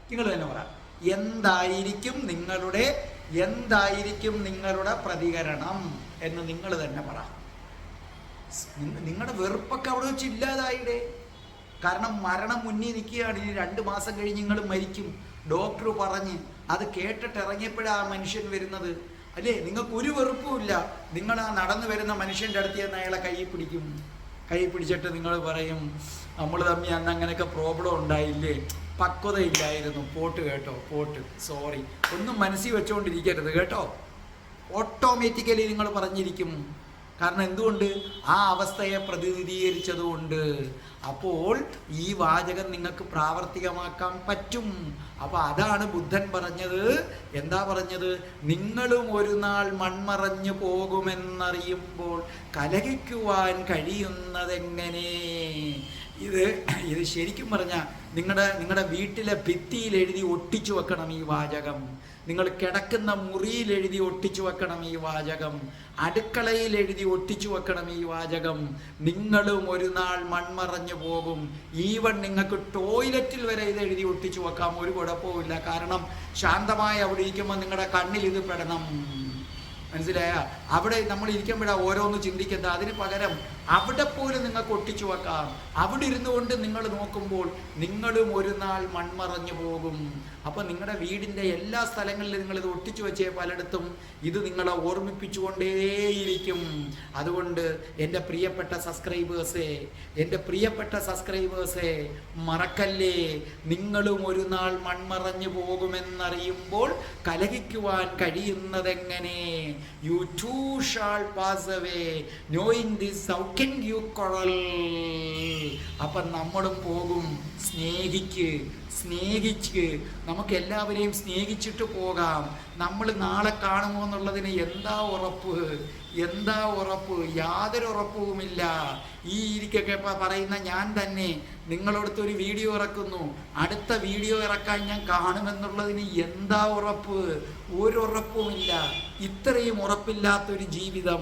നിങ്ങൾ തന്നെ പറ. എന്തായിരിക്കും നിങ്ങളുടെ പ്രതികരണം എന്ന് നിങ്ങൾ തന്നെ പറ. നിങ്ങളുടെ വെറുപ്പൊക്കെ അവിടെ വെച്ച് ഇല്ലാതായിടേ. കാരണം മരണം മുന്നിൽ നിൽക്കുകയാണ്. ഇനി 2 മാസം കഴിഞ്ഞ് നിങ്ങൾ മരിക്കും. ഡോക്ടർ പറഞ്ഞ് അത് കേട്ടിട്ട് ഇറങ്ങിയപ്പോഴാണ് ആ മനുഷ്യൻ വരുന്നത്. അല്ലേ? നിങ്ങൾക്ക് ഒരു വെറുപ്പുമില്ല. നിങ്ങൾ ആ നടന്നു വരുന്ന മനുഷ്യൻ്റെ അടുത്ത് ചെന്ന് അയാളെ കൈ പിടിക്കും. കൈ പിടിച്ചിട്ട് നിങ്ങൾ പറയും, നമ്മൾ തമ്മിൽ അന്ന് അങ്ങനെയൊക്കെ പ്രോബ്ലം ഉണ്ടായില്ലേ, പക്വതയില്ലായിരുന്നു, പോട്ട് കേട്ടോ, പോട്ട്, സോറി, ഒന്നും മനസ്സിൽ വെച്ചുകൊണ്ടിരിക്കരുത് കേട്ടോ. ഓട്ടോമാറ്റിക്കലി നിങ്ങൾ പറഞ്ഞിരിക്കും. കാരണം എന്തുകൊണ്ട്? ആ അവസ്ഥയെ പ്രതിനിധീകരിച്ചതുകൊണ്ട്. അപ്പോൾ ഈ വാചകം നിങ്ങൾക്ക് പ്രാവർത്തികമാക്കാൻ പറ്റും. അപ്പോൾ അതാണ് ബുദ്ധൻ പറഞ്ഞത്. എന്താ പറഞ്ഞത്? നിങ്ങളും ഒരു നാൾ മൺമറഞ്ഞു പോകുമെന്നറിയുമ്പോൾ കലഹിക്കുവാൻ കഴിയുന്നതെങ്ങനെ? ഇത് ശരിക്കും പറഞ്ഞാൽ നിങ്ങളുടെ വീട്ടിലെ ഭിത്തിയിൽ എഴുതി ഒട്ടിച്ചു വെക്കണം ഈ വാചകം. നിങ്ങൾ കിടക്കുന്ന മുറിയിൽ എഴുതി ഒട്ടിച്ചു വെക്കണം ഈ വാചകം. അടുക്കളയിൽ എഴുതി ഒട്ടിച്ചു വെക്കണം ഈ വാചകം. നിങ്ങളും ഒരു നാൾ മൺമറഞ്ഞു പോകും. ഈവൻ നിങ്ങൾക്ക് ടോയ്ലറ്റിൽ വരെ ഇത് എഴുതി ഒട്ടിച്ചു വെക്കാം, ഒരു കുഴപ്പവുമില്ല. കാരണം ശാന്തമായി അവിടെ ഇരിക്കുമ്പോൾ നിങ്ങളുടെ കണ്ണിൽ ഇത് പെടണം. മനസ്സിലായ? അവിടെ നമ്മൾ ഇരിക്കുമ്പോഴാണ് ഓരോന്ന് ചിന്തിക്കുന്നത്. അതിന് പകരം അവിടെ പോലും നിങ്ങൾക്ക് ഒട്ടിച്ചു വെക്കാം. അവിടെ ഇരുന്നു കൊണ്ട് നിങ്ങൾ നോക്കുമ്പോൾ നിങ്ങളും ഒരു നാൾ മൺമറഞ്ഞു പോകും. അപ്പം നിങ്ങളുടെ വീടിൻ്റെ എല്ലാ സ്ഥലങ്ങളിലും നിങ്ങളിത് ഒട്ടിച്ചു വെച്ചേ പലയിടത്തും ഇത് നിങ്ങളെ ഓർമ്മിപ്പിച്ചുകൊണ്ടേയിരിക്കും. അതുകൊണ്ട് എൻ്റെ പ്രിയപ്പെട്ട സബ്സ്ക്രൈബേഴ്സേ, മറക്കല്ലേ, നിങ്ങളും ഒരു നാൾ മൺമറഞ്ഞു പോകുമെന്നറിയുമ്പോൾ കലഹിക്കുവാൻ കഴിയുന്നതെങ്ങനെ? You too shall pass away, knowing this how can you quarrel? അപ്പം നമ്മളും പോകും. സ്നേഹിച്ച് നമുക്ക് എല്ലാവരെയും സ്നേഹിച്ചിട്ട് പോകാം. നമ്മൾ നാളെ കാണുമോ എന്നുള്ളതിന് എന്താ ഉറപ്പ്? യാതൊരു ഉറപ്പുമില്ല. ഈ ഇരിക്കൊക്കെ പറയുന്ന ഞാൻ തന്നെ നിങ്ങളടുത്തൊരു വീഡിയോ ഇറക്കുന്നു, അടുത്ത വീഡിയോ ഇറക്കാൻ ഞാൻ കാണുമെന്നുള്ളതിന് എന്താ ഉറപ്പ്? ഒരു ഉറപ്പുമില്ല. ഇത്രയും ഉറപ്പില്ലാത്തൊരു ജീവിതം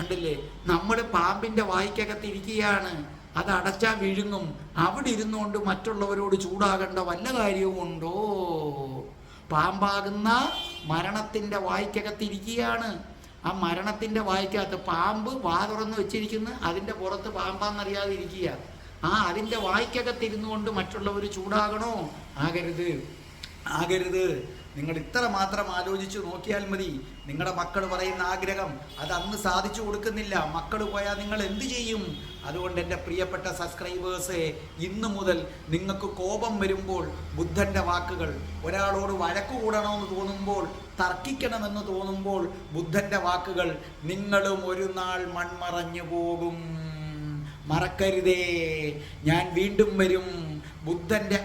ഉണ്ടല്ലേ. നമ്മൾ പാമ്പിൻ്റെ വായ്ക്കകത്തിരിക്കുകയാണ്, അത് അടച്ചാൽ വിഴുങ്ങും. അവിടെ ഇരുന്നുകൊണ്ട് മറ്റുള്ളവരോട് ചൂടാകേണ്ട വല്ല കാര്യവും ഉണ്ടോ? പാമ്പാകുന്ന മരണത്തിൻ്റെ വായ്ക്കകത്തിരിക്കുകയാണ്. ആ മരണത്തിൻ്റെ വായ്ക്കകത്ത് പാമ്പ് വാ തുറന്ന് വെച്ചിരിക്കുന്നു, അതിൻ്റെ പുറത്ത് പാമ്പാന്നറിയാതെ ഇരിക്കുക. അതിൻ്റെ വായ്ക്കകത്തിരുന്നു കൊണ്ട് മറ്റുള്ളവർ ചൂടാകണോ? ആകരുത്. നിങ്ങൾ ഇത്ര മാത്രം ആലോചിച്ച് നോക്കിയാൽ മതി. നിങ്ങളുടെ മക്കൾ പറയുന്ന ആഗ്രഹം അത് അന്ന് സാധിച്ചു കൊടുക്കുന്നില്ല. മക്കൾ പോയാൽ നിങ്ങൾ എന്ത് ചെയ്യും? അതുകൊണ്ട് എൻ്റെ പ്രിയപ്പെട്ട സബ്സ്ക്രൈബേഴ്സേ, ഇന്നു മുതൽ നിങ്ങൾക്ക് കോപം വരുമ്പോൾ ബുദ്ധൻ്റെ വാക്കുകൾ, ഒരാളോട് വഴക്കു കൂടണമെന്ന് തോന്നുമ്പോൾ, തർക്കിക്കണമെന്ന് തോന്നുമ്പോൾ ബുദ്ധൻ്റെ വാക്കുകൾ, നിങ്ങളും ഒരു നാൾ മൺമറഞ്ഞു പോകും, മറക്കരുതേ, ഞാൻ വീണ്ടും വരും. ബുദ്ധൻ്റെ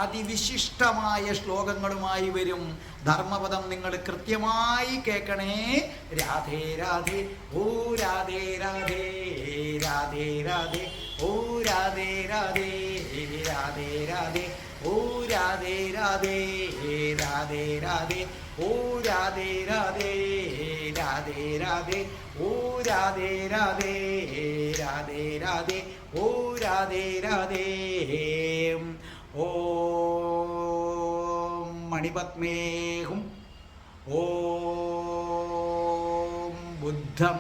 അതിവിശിഷ്ടമായ ശ്ലോകങ്ങളുമായി വരും. ധർമ്മപദം നിങ്ങൾ കൃത്യമായി കേൾക്കണേ. രാധേ രാധേ, ഓ രാധേ രാധേ, രാധേ രാധേ, ഓ രാധേ രാധേ, രാധേ രാധേ, ഓ രാധേ രാധേ, രാധേ രാധേ, ഓ രാധേ രാധേ, രാധേ രാധേ, ഓ രാധേ രാധേ, രാധേ രാധേ, ഓ രാധേ രാധേ. ഓം മണിപത്മേഹും. ഓം ബുദ്ധം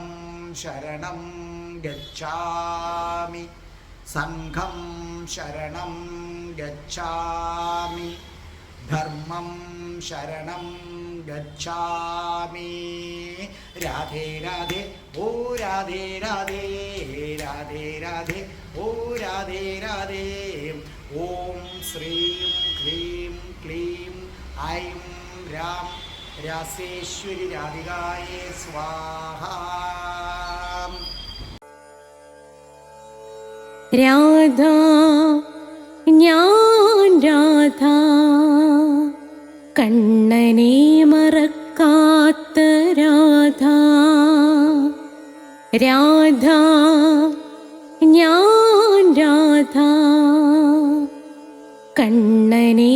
ശരണം ഗച്ഛാമി, സംഘം ശരണം ഗച്ഛാമി, ധർമ്മം ശരണം ഗച്ഛാമി. രാധേ രാധേ, ഓ രാധേ രാധേ, രാധേ രാധേ, ഓ രാധേ രാധേ. ഓം ശ്രീം ക്ലീം ക്ലീം ഐം രാം രാസേശ്വരി രാധികായേ സ്വാഹ. രാധ, ഞാൻ രാധ, കണ്ണനെ മറക്കാത്ത രാധ. രാധ, ഞാൻ രാധ, കണ്ണനെ